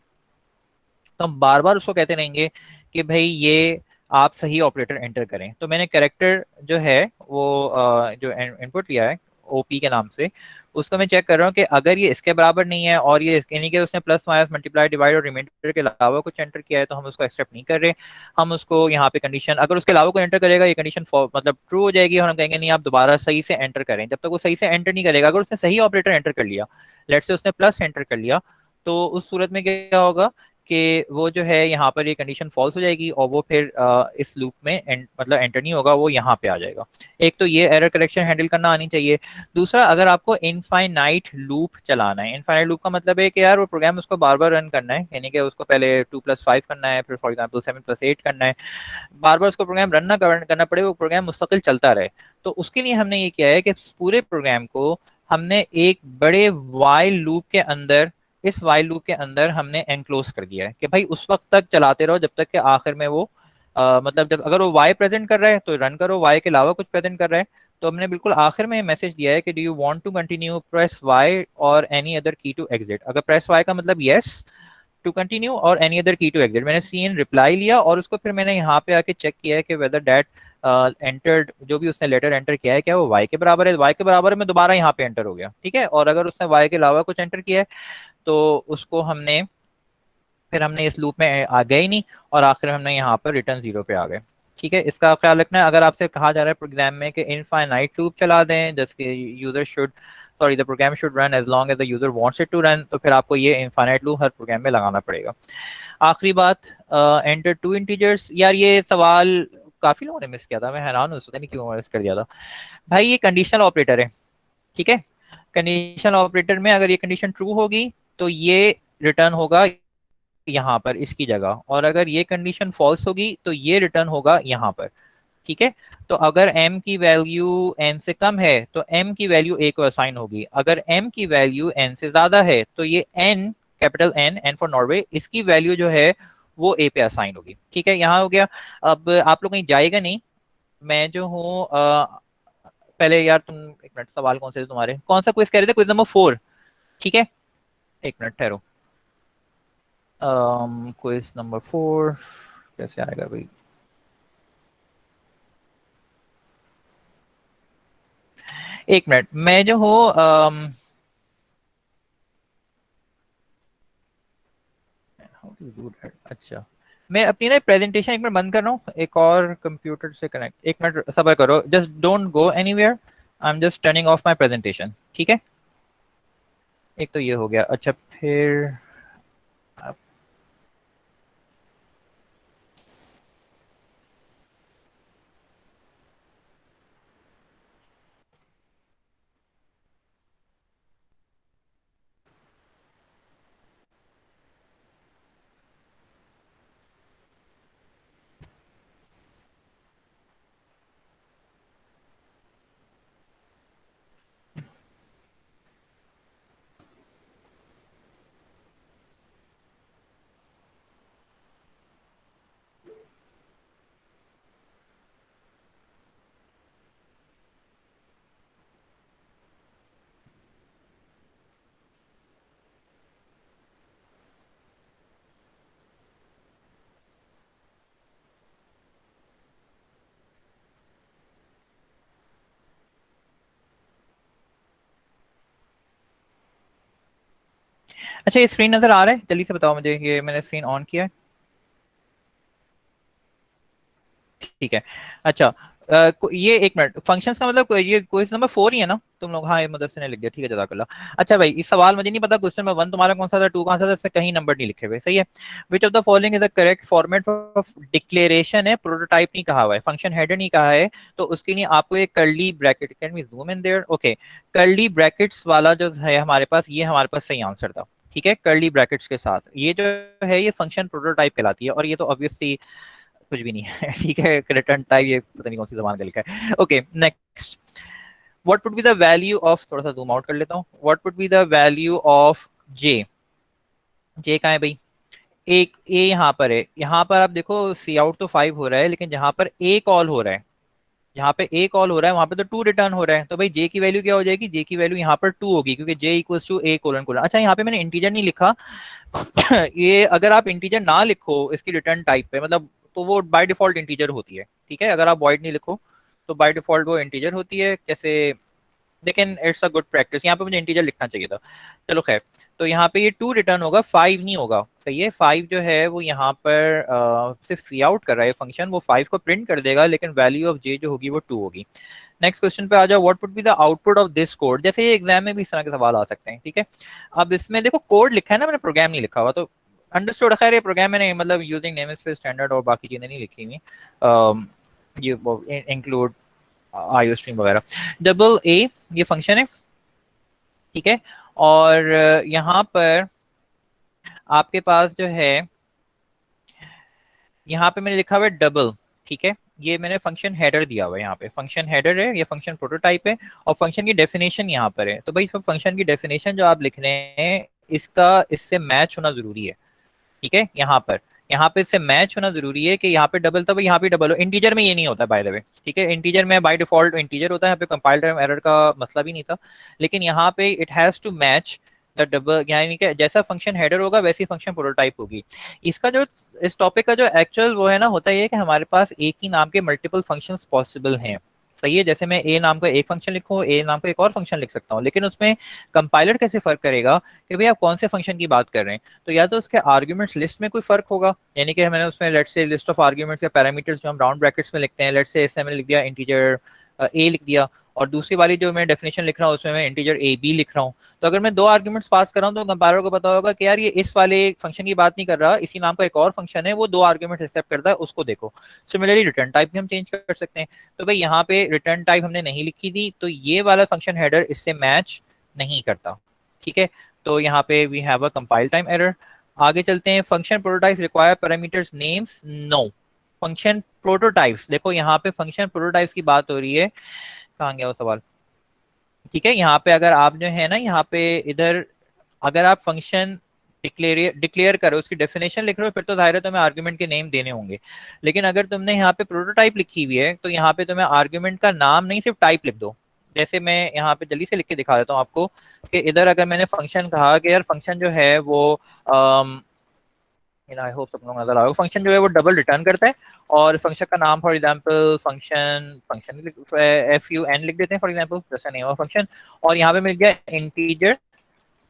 तो हम बार बार उसको कहते रहेंगे कि भाई ये आप सही ऑपरेटर एंटर करें। तो मैंने करेक्टर जो है वो जो इनपुट लिया है ओपी के नाम से, उसको मैं चेक कर रहा हूँ कि अगर ये इसके बराबर नहीं है और ये यानी कि उसने प्लस माइनस मल्टीप्लाई डिवाइड और रिमाइंडर के अलावा कुछ एंटर किया है तो हम उसको एक्सेप्ट नहीं कर रहे। हम उसको यहाँ पे कंडीशन, अगर उसके अलावा कोई एंटर करेगा ये कंडीशन मतलब ट्रू हो जाएगी, और हम कहेंगे नहीं आप दोबारा सही से एंटर करें। जब तक वो सही से एंटर नहीं करेगा, अगर उसने सही ऑपरेटर एंटर कर लिया, लेट्स से उसने प्लस एंटर कर लिया, तो उस सूरत में क्या होगा कि वो जो है यहाँ पर ये कंडीशन फॉल्स हो जाएगी, और वो फिर इस लूप में मतलब एंटर नहीं होगा, वो यहाँ पे आ जाएगा। एक तो ये एरर करेक्शन हैंडल करना आनी चाहिए। दूसरा, अगर आपको इनफाइनाइट लूप चलाना है, इनफाइनाइट लूप का मतलब है कि यार वो प्रोग्राम उसको बार बार रन करना है, यानी कि उसको पहले 2+5 करना है, फिर फॉर एग्जाम्पल 7+8 करना है, बार बार उसको प्रोग्राम रन ना करना पड़े, वो प्रोग्राम मुस्तकिल चलता रहे। तो उसके लिए हमने ये किया है कि पूरे प्रोग्राम को हमने एक बड़े वाइल लूप के अंदर, इस वाइल लूप के अंदर हमने एनक्लोज कर दिया है कि भाई उस वक्त तक चलाते रहो जब तक कि आखिर में वो मतलब जब अगर वो वाई प्रेजेंट कर रहा है तो रन करो, वाई के अलावा कुछ प्रेजेंट कर रहा है तो हमने बिल्कुल आखिर में मैसेज दिया है कि do you want to continue, press Y और any other key to exit. अगर प्रेस वाई का मतलब यस टू कंटिन्यू और any other key to exit, मैंने सी इन रिप्लाई लिया और उसको फिर मैंने यहाँ पे आके चेक किया है कि वेदर दैट एंटर्ड, जो भी उसने लेटर एंटर किया है क्या वो वाई के बराबर है, वाई के बराबर है, मैं दोबारा यहाँ पे एंटर हो गया। ठीक है, और अगर उसने वाई के अलावा कुछ एंटर किया है तो उसको हमने फिर हमने इस लूप में आ गए ही नहीं और आखिर में हमने यहाँ पर रिटर्न 0 पे आ गए। ठीक है, इसका ख्याल रखना है। अगर आपसे कहा जा रहा है एग्जाम में कि इनफाइनाइट लूप चला दें, जैसे user should sorry the program should run as long as the user wants it to run, तो फिर आपको ये इनफाइनाइट लूप हर प्रोग्राम में लगाना पड़ेगा। आखिरी बात, एंटर टू इंटीजर्स। यार ये सवाल काफी लोगों ने मिस किया था, मैं हैरान हूँ, पता नहीं क्यों मिस कर दिया था। भाई ये कंडीशनल ऑपरेटर है, ठीक है। कंडीशनल ऑपरेटर में अगर ये कंडीशन ट्रू होगी तो ये रिटर्न होगा यहाँ पर इसकी जगह, और अगर ये कंडीशन फॉल्स होगी तो ये रिटर्न होगा यहाँ पर। ठीक है, तो अगर m की वैल्यू n से कम है तो m की वैल्यू a को असाइन होगी, अगर m की वैल्यू n से ज्यादा है तो ये n, capital N for Norway, इसकी वैल्यू जो है वो a पे असाइन होगी। ठीक है, यहाँ हो गया। अब आप लोग कहीं जाएगा नहीं, मैं जो हूँ पहले यार तुम एक मिनट, सवाल कौन से थे तुम्हारे, कौन सा क्विज कह रहे थे, क्विज नंबर 4, ठीक है। एक मिनट ठहरो, क्विज नंबर 4 कैसे आएगा भाई। एक मिनट, मैं जो हूँ how to do that? अच्छा, मैं अपनी ना प्रेजेंटेशन एक मिनट बंद कर रहा हूँ, एक और कंप्यूटर से कनेक्ट, एक मिनट सब्र करो, just don't go anywhere, I am just turning of my presentation, ठीक है। एक तो ये हो गया। अच्छा फिर अच्छा, ये स्क्रीन नजर आ रहा है, जल्दी से बताओ मुझे, ये मैंने स्क्रीन ऑन किया है, ठीक है। अच्छा, ये एक मिनट, फंक्शंस का मतलब ये क्वेश्चन नंबर 4 ही है ना तुम लोग, हाँ ये मदरसे ने लिख दिया, ठीक है जज़ाकल्लाह। अच्छा भाई, इस सवाल मुझे नहीं पता क्वेश्चन नंबर 1 तुम्हारा कौन सा था, 2 कौन सा था, इससे कहीं नंबर नहीं लिखे हुए, सही है। Which of the following is the correct format of declaration है, प्रोटोटाइप नहीं कहा हुआ है, फंक्शन हेडर नहीं कहा है, तो उसके लिए आपको एक curly bracket, can we zoom in there, okay, curly brackets वाला जो है हमारे पास, ये हमारे पास सही आंसर था, ठीक है। कर्ली ब्रैकेट्स के साथ ये जो है ये फंक्शन प्रोटोटाइप कहलाती है, और ये तो ऑब्वियसली कुछ भी नहीं है ठीक है, रिटर्न टाइप ये पता नहीं कौन सी जबान का लिखा है। Okay next, what would be the value of, थोड़ा सा जूम आउट कर लेता हूँ, what would be the value of J, J कहाँ है भाई, एक ए यहाँ पर है, यहाँ पर आप देखो सी आउट तो 5 हो रहा है, लेकिन जहां पर ए कॉल हो रहा है, यहाँ पे ए कॉल हो रहा है वहां पे तो 2 रिटर्न हो रहा है, तो भाई जे की वैल्यू क्या हो जाएगी, जे की वैल्यू यहाँ पर 2 होगी, क्योंकि J equals to A colon colon. अच्छा यहाँ पे मैंने इंटीजर नहीं लिखा ये अगर आप इंटीजर ना लिखो इसकी रिटर्न टाइप पे, मतलब तो वो बाय डिफॉल्ट इंटीजर होती है, ठीक है। अगर आप वॉइड नहीं लिखो तो बाय डिफॉल्ट वो इंटीजर होती है, कैसे, लेकिन इट्स अ गुड प्रैक्टिस, यहाँ पे मुझे इंटीजर लिखना चाहिए था, चलो खैर। तो यहाँ पे ये 2 रिटर्न होगा, 5 नहीं होगा, सही है। 5 जो है वो यहाँ पर सिर्फ सी आउट कर रहा है फंक्शन, वो 5 को प्रिंट कर देगा, लेकिन वैल्यू ऑफ जे जो होगी वो 2 होगी। नेक्स्ट क्वेश्चन पे आ जाओ, what would be the output of this code, जैसे ये एग्जाम में भी इस तरह के सवाल आ सकते हैं, ठीक है। अब इसमें देखो कोड लिखा है ना, मैंने प्रोग्राम नहीं लिखा हुआ, तो अंडरस्टूड, खैर ये प्रोग्राम मैंने मतलब यूजिंग नेमस्पेस स्टैंडर्ड और बाकी चीजें नहीं लिखी हुई, ये इंक्लूड आईओ स्ट्रीम वगैरह। डबल ए ये फंक्शन है, ठीक है। और यहाँ पर आपके पास जो है, यहाँ पे मैंने लिखा हुआ है डबल, ठीक है। ये मैंने फंक्शन हेडर दिया हुआ है, यहाँ पे फंक्शन हेडर है, ये फंक्शन प्रोटोटाइप है, और फंक्शन की डेफिनेशन यहाँ पर है। तो भाई फंक्शन की डेफिनेशन जो आप लिख रहे हैं इसका इससे मैच होना जरूरी है, ठीक है। यहाँ पे इससे मैच होना जरूरी है कि यहाँ पे डबल था, यहाँ पे डबल हो, इंटीजर में ये नहीं होता बाय द वे, ठीक है। इंटीजर में बाय डिफॉल्ट इंटीजर होता है, यहाँ पे कंपाइल टाइम एरर का मसला भी नहीं था, लेकिन यहाँ पे it has to match the double, यानी कि जैसा फंक्शन हेडर होगा वैसी फंक्शन प्रोटोटाइप होगी। इसका जो, इस टॉपिक का जो एक्चुअल वो है ना, होता है कि हमारे पास एक ही नाम के मल्टीपल फंक्शंस पॉसिबल हैं, सही है, जैसे मैं ए नाम का एक फंक्शन लिखूं, ए नाम का एक और फंक्शन लिख सकता हूं, लेकिन उसमें कंपाइलर कैसे फर्क करेगा कि भाई आप कौन से फंक्शन की बात कर रहे हैं। तो या तो उसके आर्ग्यूमेंट्स लिस्ट में कोई फर्क होगा, यानी कि मैंने उसमें let's say list of arguments या पैरामीटर्स जो हम राउंड ब्रैकेट्स में लिखते हैं, लेट्स से इसमें मैंने लिख दिया इंटीजर ए लिख दिया, और दूसरी वाली जो मैं डेफिनेशन लिख रहा हूँ उसमें मैं इंटीजर ए बी लिख रहा हूँ। तो अगर मैं दो आर्ग्यूमेंट्स पास कर रहा हूँ तो कंपाइलर को पता होगा कि यार ये इस वाले फंक्शन की बात नहीं कर रहा, इसी नाम का एक और फंक्शन है वो दो आर्ग्यूमेंट एक्सेप्ट करता है, उसको देखो। सिमिलरली रिटर्न टाइप भी हम चेंज कर सकते हैं। तो भाई यहाँ पे रिटर्न टाइप हमने नहीं लिखी थी, तो ये वाला फंक्शन हेडर इससे मैच नहीं करता, ठीक है। तो यहाँ पे we have a compile time error. आगे चलते हैं, function prototypes require parameters names, no. Function prototypes, देखो यहाँ पे फंक्शन प्रोटोटाइप्स की बात हो रही है, कहाँ गया वो सवाल, ठीक है। यहाँ पे अगर आप जो है ना, यहाँ पे इधर अगर आप फंक्शन डिक्लेयर करो, उसकी डेफिनेशन लिख रहे हो, फिर तो जाहिर है तुम्हें आर्ग्यूमेंट के नेम देने होंगे। लेकिन अगर तुमने यहाँ पे प्रोटोटाइप लिखी हुई है तो यहाँ पे तुम्हें आर्ग्यूमेंट का नाम नहीं, सिर्फ टाइप लिख दो। जैसे मैं यहाँ पे जल्दी से लिख के दिखा देता हूँ आपको कि इधर अगर मैंने फंक्शन कहा कि यार फंक्शन जो है वो आई होप सब लोग नजर आओगे, फंक्शन जो है वो डबल रिटर्न करता है, और फंक्शन का नाम for example function function F U N लिख देते हैं फॉर एग्जांपल, जैसा नेम ऑफ फंक्शन। और यहाँ पे मिल गया इंटीजर,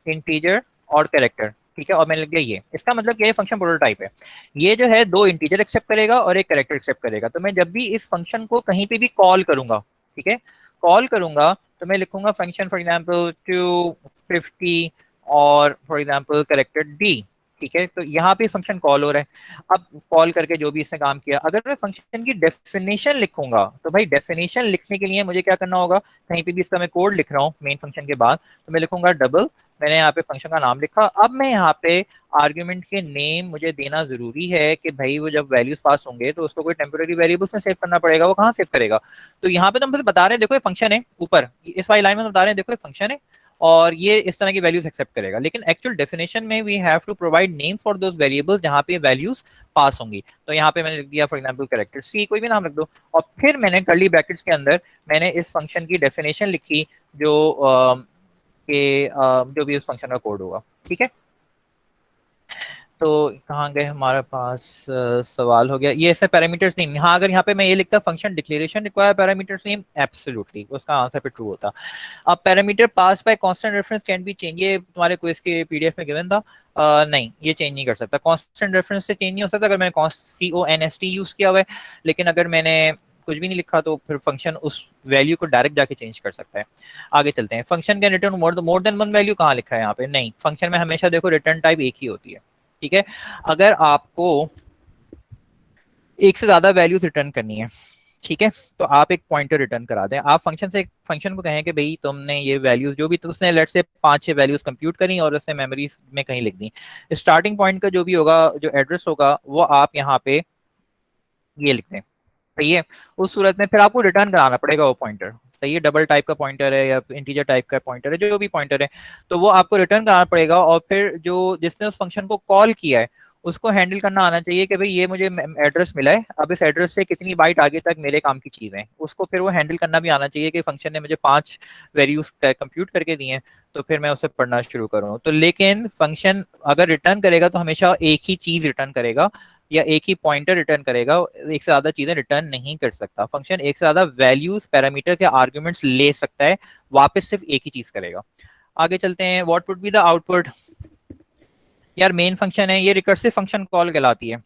इंटीजर और कैरेक्टर, ठीक है। और मैंने लिख दिया ये, इसका मतलब क्या है, फंक्शन प्रोटोटाइप है। ये जो है दो इंटीजर एक्सेप्ट करेगा और एक कैरेक्टर एक्सेप्ट करेगा। तो मैं जब भी इस फंक्शन को कहीं पे भी कॉल करूंगा, ठीक है, कॉल करूंगा, तो मैं लिखूंगा फंक्शन फॉर एग्जांपल 250 और फॉर एग्जांपल कैरेक्टर डी, ठीक है। तो यहाँ पे फंक्शन कॉल हो रहा है। अब कॉल करके जो भी इसने काम किया, अगर मैं फंक्शन की डेफिनेशन लिखूंगा, तो भाई डेफिनेशन लिखने के लिए मुझे क्या करना होगा, कहीं पे भी इसका मैं कोड लिख रहा हूँ मेन फंक्शन के बाद, तो मैं लिखूंगा डबल, मैंने यहाँ पे फंक्शन का नाम लिखा। अब मैं यहाँ पे आर्ग्यूमेंट के नेम मुझे देना जरूरी है कि भाई वो जब वैल्यूज पास होंगे तो उसको कोई टेम्पोररी वेरिएबल्स में सेव करना पड़ेगा, वो कहाँ सेव करेगा। तो यहाँ पे तो हम बस बता रहे हैं देखो ये फंक्शन है, ऊपर इस वाली लाइन में बता रहे हैं देखो ये फंक्शन है और ये इस तरह की वैल्यूज एक्सेप्ट करेगा, लेकिन एक्चुअल डेफिनेशन में we have to provide name for those variables जहाँ पे वैल्यूज पास होंगी। तो यहाँ पे मैंने लिख दिया फॉर एग्जांपल कैरेक्टर सी, कोई भी नाम रख दो, और फिर मैंने कर्ली ब्रैकेट्स के अंदर मैंने इस फंक्शन की डेफिनेशन लिखी जो कि जो भी उस फंक्शन का कोड होगा, ठीक है। तो कहाँ गए हमारे पास सवाल हो गया, ये ऐसे पैरामीटर्स नेम। हाँ, अगर यहाँ पे मैं ये लिखता function declaration require parameters name, absolutely उसका आंसर पे ट्रू होता। अब parameter pass bye constant reference can be change, ये तुम्हारे क्विज के पीडीएफ में गिवन था। नहीं, ये चेंज नहीं कर सकता, कांस्टेंट रेफरेंस से चेंज नहीं हो सकता अगर मैंने CONST यूज किया हुआ है। लेकिन अगर मैंने कुछ भी नहीं लिखा तो फिर फंक्शन उस वैल्यू को डायरेक्ट जाके चेंज कर सकता है। आगे चलते हैं, function can return more then one value, कहाँ लिखा है यहाँ पे, नहीं, फंक्शन में हमेशा देखो रिटर्न टाइप एक ही होती है, ठीक है। अगर आपको एक से ज्यादा वैल्यूज रिटर्न करनी है, ठीक है, तो आप एक पॉइंटर रिटर्न करा दें। आप फंक्शन से फंक्शन को कहें कि भाई तुमने ये वैल्यूज जो भी तो उसने लेट से 5-6 वैल्यूज कंप्यूट करी और उसने मेमोरी में कहीं लिख दी। स्टार्टिंग पॉइंट का जो भी होगा, जो एड्रेस होगा, वो आप यहाँ पे ये लिख दें, सही है। उस सूरत में फिर आपको रिटर्न कराना पड़ेगा वो पॉइंटर, सही है। डबल टाइप का पॉइंटर है या इंटीजर टाइप का पॉइंटर है, जो भी पॉइंटर है, तो वो आपको रिटर्न कराना पड़ेगा। और फिर जो जिसने उस फंक्शन को कॉल किया है उसको हैंडल करना आना चाहिए कि भाई ये मुझे एड्रेस मिला है, अब इस एड्रेस से कितनी बाइट आगे तक मेरे काम की चीजें, उसको फिर वो हैंडल करना भी आना चाहिए कि फंक्शन ने मुझे 5 वैल्यूज कंप्यूट करके दिए हैं, तो फिर मैं उसे पढ़ना शुरू करूँ। तो लेकिन फंक्शन अगर रिटर्न करेगा तो हमेशा एक ही चीज रिटर्न करेगा या एक ही पॉइंटर रिटर्न करेगा, एक से ज्यादा चीजें रिटर्न नहीं कर सकता। फंक्शन एक से ज्यादा वैल्यूज, पैरामीटर्स या आर्ग्यूमेंट्स ले सकता है, वापस सिर्फ एक ही चीज करेगा। आगे चलते हैं, what would be the output. यार मेन फंक्शन है, ये रिकर्सिव फंक्शन कॉल कहलाती है।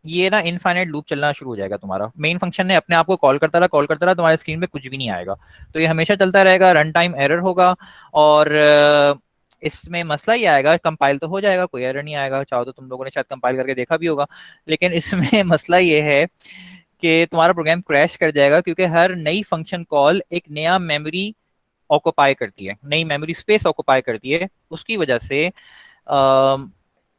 ये ना इनफाइनाइट लूप चलना शुरू हो जाएगा तुम्हारा, मेन फंक्शन ने अपने आप को कॉल करता रहा, तुम्हारे स्क्रीन पे कुछ भी नहीं आएगा, तो ये हमेशा चलता रहेगा, रन टाइम एरर होगा। और इसमें मसला ये आएगा, कंपाइल तो हो जाएगा, कोई एरर नहीं आएगा, चाहो तो तुम लोगों ने शायद कंपाइल करके देखा भी होगा, लेकिन इसमें मसला ये है कि तुम्हारा प्रोग्राम क्रैश कर जाएगा, क्योंकि हर नई फंक्शन कॉल एक नया मेमोरी ऑक्यूपाई करती है, नई मेमोरी स्पेस ऑक्यूपाई करती है। उसकी वजह से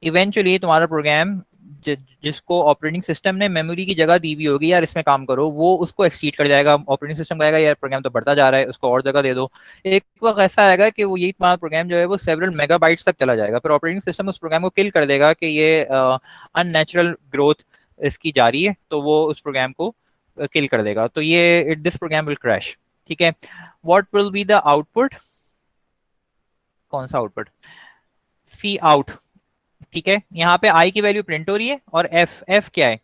इवेंचुअली तुम्हारा प्रोग्राम जिसको ऑपरेटिंग सिस्टम ने मेमोरी की जगह दी हुई होगी, यार इसमें काम करो, वो उसको एक्सीड कर जाएगा। ऑपरेटिंग सिस्टम कहेगा यार प्रोग्राम तो बढ़ता जा रहा है, उसको और जगह दे दो। एक वक्त ऐसा आएगा कि वो यही तुम्हारा प्रोग्राम जो है वो सेवरल मेगाबाइट्स तक चला जाएगा, फिर ऑपरेटिंग सिस्टम उस प्रोग्राम को किल कर देगा कि ये अननेचुरल ग्रोथ इसकी जारी है, तो वो उस प्रोग्राम को किल कर देगा। तो ये दिस प्रोग्राम विल क्रैश, ठीक है। What will be the output, कौन सा आउटपुट, सी आउट, ठीक है। यहाँ पे आई की वैल्यू प्रिंट हो रही है और एफ क्या है,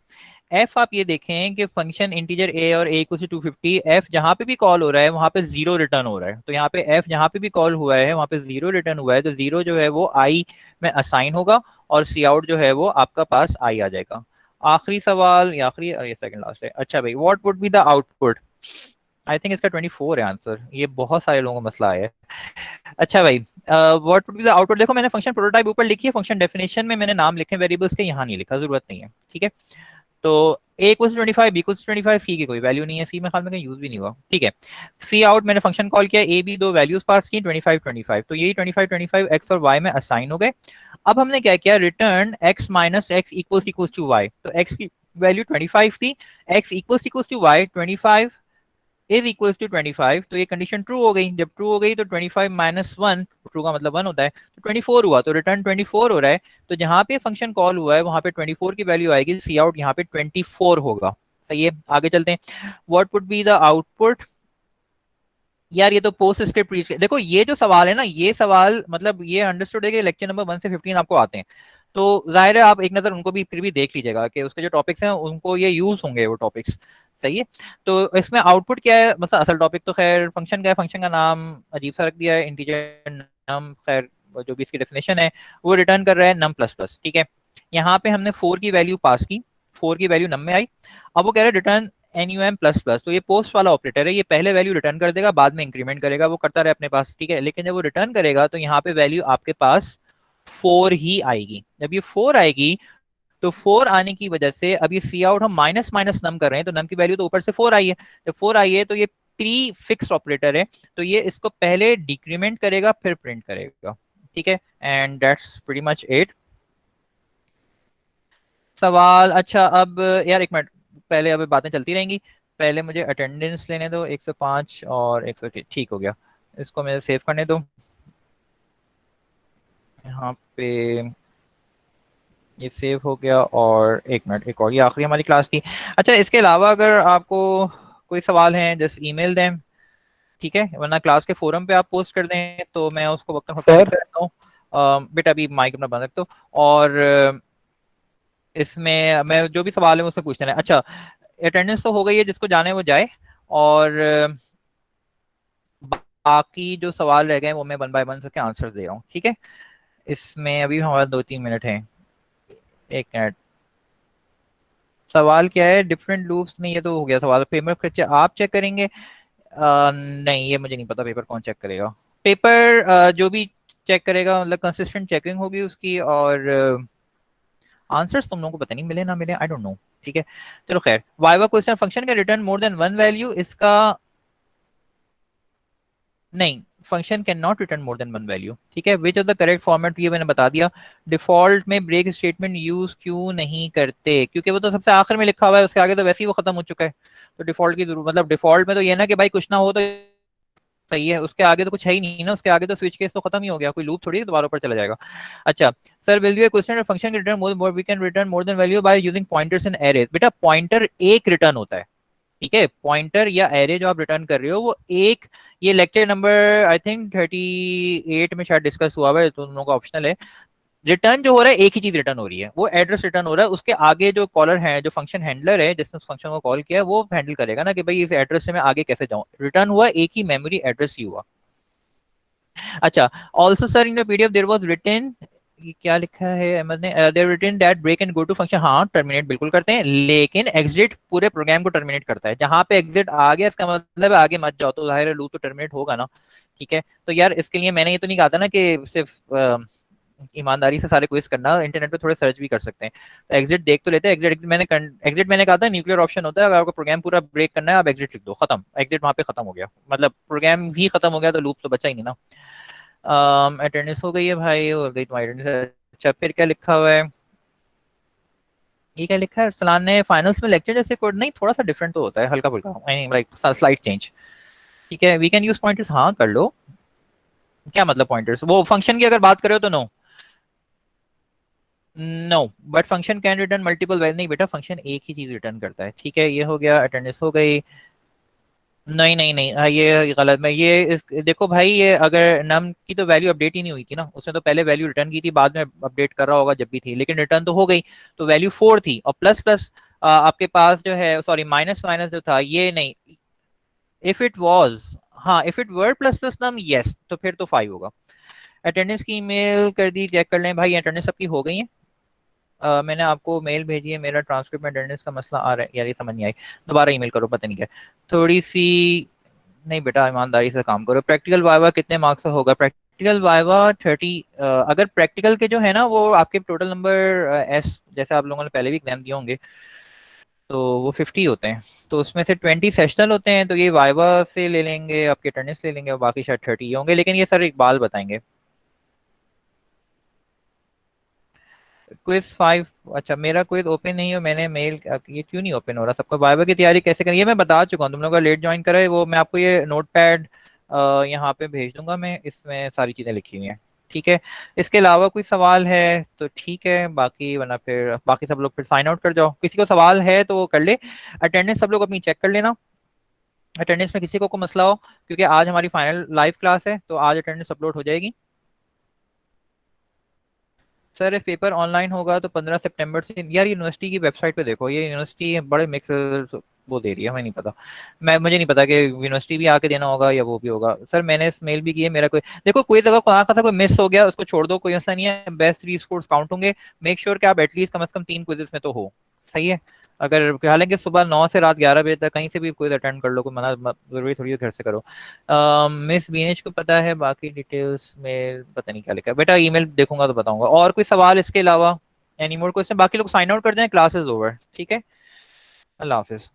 एफ आप ये देखें कि फंक्शन इंटीजर ए और ए इक्वल टू 250, एफ जहां पे भी कॉल हो रहा है वहां पे जीरो रिटर्न हो रहा है। तो यहाँ पे एफ जहां पे भी कॉल हुआ है वहां पे जीरो रिटर्न हुआ है, तो जीरो जो है वो आई में असाइन होगा और सी आउट जो है वो आपका पास आई आ जाएगा। आखिरी सवाल, या आखिरी ये सेकंड लास्ट है। अच्छा भाई, what would be the output? I think इसका 24 है आंसर, ये बहुत सारे लोगों का मसला है। अच्छा भाई, what would be the output, देखो मैंने फंक्शन प्रोटोटाइप ऊपर लिखी है, फंक्शन डेफिनेशन में मैंने नाम लिखे वेरिएबल्स के, यहाँ नहीं लिखा, जरूरत नहीं है, ठीक है। तो ए इक्वल 25, बी इक्वल 25, सी की कोई वैल्यू नहीं है, सी में ख्याल में कहीं यूज भी नहीं हुआ, ठीक है। सी आउट मैंने फंक्शन कॉल किया, ए बी दो वैल्यूज पास की, 25 25, तो यही 25 25 एक्स और वाई में असाइन हो गए। अब हमने क्या किया, return X minus X equals to Y, तो एक्स की वैल्यू 25 थी, X equals to Y 25 is equal to 25, तो ये कंडीशन ट्रू हो गई। जब ट्रू हो गई तो 25 माइनस वन, ट्रू का मतलब 1 होता है, तो 24 हुआ, तो रिटर्न 24 हो रहा है। तो जहां पे फंक्शन कॉल हुआ है वहां पे 24 की वैल्यू आएगी, सी आउट यहाँ पे 24 होगा। सही है, आगे चलते हैं। What would be the output? यार ये तो पोस्ट स्क्रिप्ट, देखो ये जो सवाल है ना, ये सवाल मतलब ये अंडरस्टूड है कि लेक्चर नंबर 1 से 15 आपको आते हैं, तो जाहिर है आप एक नजर उनको भी फिर भी देख लीजिएगा कि उसके जो टॉपिक्स हैं उनको ये यूज होंगे वो टॉपिक्स। सही है, तो इसमें आउटपुट क्या है, मतलब असल टॉपिक तो खैर फंक्शन का है, फंक्शन का नाम अजीब सा रख दिया है, इंटीजर नम, खैर जो भी इसकी डेफिनेशन है वो रिटर्न कर रहा है नम प्लस प्लस, ठीक है। यहाँ पे हमने 4 की वैल्यू पास की, 4 की वैल्यू नम में आई, अब वो कह रहा है return N U M plus plus, तो ये पोस्ट वाला ऑपरेटर है, ये पहले वैल्यू रिटर्न कर देगा, बाद में इंक्रीमेंट करेगा, वो करता रहे अपने पास, ठीक है। लेकिन जब वो रिटर्न करेगा तो यहाँ पे वैल्यू आपके पास 4 ही आएगी। जब ये 4 आएगी तो 4 आने की वजह से अब ये सी आउट हम माइनस माइनस नम कर रहे हैं, तो नम की वैल्यू तो ऊपर से 4 आई है, जब 4 आई है तो ये प्री फिक्स ऑपरेटर है, तो ये इसको पहले डिक्रीमेंट करेगा फिर प्रिंट करेगा, ठीक है। And that's pretty much it. सवाल, अच्छा अब यार एक मिनट, पहले अब बातें चलती रहेंगी, पहले मुझे अटेंडेंस लेने दो, 105 और 100, ठीक हो गया, इसको मुझे सेव करने दो यहाँ पे, ये सेव हो गया। और एक मिनट, एक और, ये आखिरी हमारी क्लास थी। अच्छा इसके अलावा अगर आपको कोई सवाल है जस्ट ईमेल दें, ठीक है, वरना क्लास के फोरम पे आप पोस्ट कर दें तो मैं उसको वक्त वक्त सर लिखता रहता हूँ। बेटा अभी माइक अपना बंद रख दो, और इसमें मैं जो भी सवाल है मुझसे पूछते हैं। अच्छा अटेंडेंस तो हो गई है, जिसको जाने वो जाए, और बाकी जो सवाल रह गए वो मैं वन बाय वन सबके आंसर्स दे रहा हूँ, ठीक है। इसमें अभी हमारा 2-3 मिनट है। एक मिनट, सवाल क्या है, डिफरेंट लूप्स में, ये तो हो गया सवाल, पेपर आप चेक करेंगे? नहीं ये मुझे नहीं पता, पेपर कौन चेक करेगा, पेपर जो भी चेक करेगा, मतलब कंसिस्टेंट चेकिंग होगी उसकी, और आंसर्स तुम लोगों को पता नहीं मिले ना मिले, आई डोंट नो, ठीक है। चलो खैर, वाइवा क्वेश्चन, फंक्शन का return more then one value, इसका नहीं, function can not return more then one value, ठीक है। Which of the correct format, ये मैंने बता दिया। डिफॉल्ट में ब्रेक स्टेटमेंट यूज क्यों नहीं करते, क्योंकि वो तो सबसे आखिर में लिखा हुआ है, उसके आगे तो वैसे ही वो खत्म हो चुका है, तो डिफॉल्ट की जरूरत, मतलब डिफॉल्ट में तो ये ना कि भाई कुछ ना हो तो सही है, उसके आगे तो कुछ है ही नहीं ना, उसके आगे तो स्विच केस तो खत्म ही हो गया, कोई लूप थोड़ी दोबारा ऊपर चला जाएगा। अच्छा sir, will be a question function can return more, we can return more than value by using pointers and arrays, बेटा पॉइंटर एक रिटर्न होता है, ठीक है। पॉइंटर या एरे जो आप रिटर्न कर रहे हो वो एक, ये लेक्चर नंबर आई थिंक 38 में शायद डिस्कस हुआ है, तो दोनों का ऑप्शनल है। रिटर्न जो हो रहा है एक ही चीज रिटर्न हो रही है, वो एड्रेस रिटर्न हो रहा है, उसके आगे जो कॉलर है, जो फंक्शन हैंडलर है जिसने उस फंक्शन को कॉल किया है, वो हैंडल करेगा ना कि भाई इस एड्रेस से मैं आगे कैसे जाऊं, रिटर्न हुआ एक ही मेमोरी एड्रेस ही हुआ। अच्छा, also sir in the PDF there was written, ये क्या लिखा है अहमद ने, there written that break and go to function, हाँ टर्मिनेट बिल्कुल करते हैं, लेकिन एग्जिट पूरे प्रोग्राम को टर्मिनेट करता है, जहां पे एग्जिट आ गया इसका मतलब है आगे मत जाओ, तो जाहिर है लूप तो टर्मिनेट होगा ना, ठीक है। तो यार इसके लिए मैंने ये तो नहीं कहा था ना कि सिर्फ ईमानदारी से सारे क्विज करना, इंटरनेट पे थोड़े सर्च भी कर सकते हैं, तो एग्जिट देख तो लेते हैं। एग्जिट मैंने कहा था न्यूक्लियर ऑप्शन होता है, अगर आपको प्रोग्राम पूरा ब्रेक करना है आप एग्जिट लिख दो, खत्म, एग्जिट वहां पे खत्म हो गया, मतलब प्रोग्राम ही खत्म हो गया, तो लूप तो बचा ही नहीं ना। अटेंडेंस हो गई है भाई, हो गई तुम्हारी अटेंडेंस। अच्छा फिर क्या लिखा हुआ है, ये क्या लिखा है सलान ने, फाइनल्स में लेक्चर जैसे कोड नहीं, थोड़ा सा डिफरेंट तो होता है, हल्का फुल्का, लाइक स्लाइट चेंज, ठीक है। वी कैन यूज पॉइंटर्स, हाँ कर लो, क्या मतलब पॉइंटर्स, वो फंक्शन की अगर बात करो तो no, no, but function can return multiple value, नहीं बेटा फंक्शन एक ही चीज रिटर्न करता है, ठीक है। ये हो गया, अटेंडेंस हो गई। नहीं नहीं नहीं, ये गलत, मैं ये देखो भाई, ये अगर नम की तो वैल्यू अपडेट ही नहीं हुई थी ना, उसने तो पहले वैल्यू रिटर्न की थी, बाद में अपडेट कर रहा होगा जब भी थी, लेकिन रिटर्न तो हो गई, तो वैल्यू 4 थी, और प्लस प्लस आपके पास जो है, सॉरी माइनस माइनस जो था ये नहीं, इफ इट वॉज, हाँ if it word plus plus num yes, तो फिर तो 5 होगा। अटेंडेंस की ईमेल कर दी, चेक कर लें भाई, अटेंडेंस सबकी हो गई है। मैंने आपको मेल भेजी है, मेरा ट्रांसक्रिप्ट में अटेंडेंस का मसला आ रहा है यार, ये समझ नहीं आई, दोबारा ईमेल करो, पता नहीं क्या थोड़ी सी। नहीं बेटा ईमानदारी से काम करो। प्रैक्टिकल वाइवा कितने मार्क्स का होगा? प्रैक्टिकल वाइवा 30, अगर प्रैक्टिकल के जो है ना वो आपके टोटल नंबर एस, जैसे आप लोगों ने पहले भी एग्जाम दिए होंगे, तो वो 50 होते हैं। तो उसमें से 20 सेशनल होते हैं, तो ये वाइवा से ले लेंगे, आपके अटेंडेंस ले लेंगे, और बाकी शायद 30 होंगे, लेकिन ये सर इकबाल बताएंगे। क्विज 5, अच्छा मेरा क्विज ओपन नहीं है, मैंने मेल, ये क्यों नहीं ओपन हो रहा सबका? वाइवा की तैयारी कैसे करें, ये मैं बता चुका हूँ, तुम लोग का लेट ज्वाइन करा है वो, मैं आपको ये नोट पैड यहाँ पे भेज दूंगा, मैं इसमें सारी चीजें लिखी हुई हैं, ठीक है। इसके अलावा कोई सवाल है तो ठीक है, बाकी वरना फिर बाकी सब लोग फिर साइन आउट कर जाओ, किसी को सवाल है तो वो कर ले। अटेंडेंस सब लोग अपनी चेक कर लेना, अटेंडेंस में किसी को कोई मसला हो, क्योंकि आज हमारी फाइनल लाइव क्लास है, तो आज अटेंडेंस अपलोड हो जाएगी। सर पेपर ऑनलाइन होगा तो 15 सितंबर से, यार यूनिवर्सिटी की वेबसाइट पे देखो, ये यूनिवर्सिटी बड़े मिक्स वो दे रही है, हमें नहीं पता, मैं मुझे नहीं पता कि यूनिवर्सिटी भी आके देना होगा या वो भी होगा। सर मैंने इस मेल भी की है, मेरा कोई देखो क्विज अगर खुदा खासा कोई मिस हो गया उसको छोड़ दो, कोई ऐसा नहीं है, बेस्ट 3 स्कोर्स काउंट होंगे। मेक श्योर कि आप एटलीस्ट कम से कम 3 क्विजेस में तो हो, सही है। अगर हालांकि सुबह 9 से रात 11 बजे तक कहीं से भी क्विज अटेंड कर लो, कोई मना जरूरी थोड़ी है घर से करो। मिस बीनेश को पता है, बाकी डिटेल्स में पता नहीं क्या लिखा है बेटा, ईमेल देखूंगा तो बताऊंगा। और कोई सवाल इसके अलावा? Any more question? बाकी लोग साइन आउट कर दें, क्लास इज ओवर, ठीक है। अल्लाह हाफिज।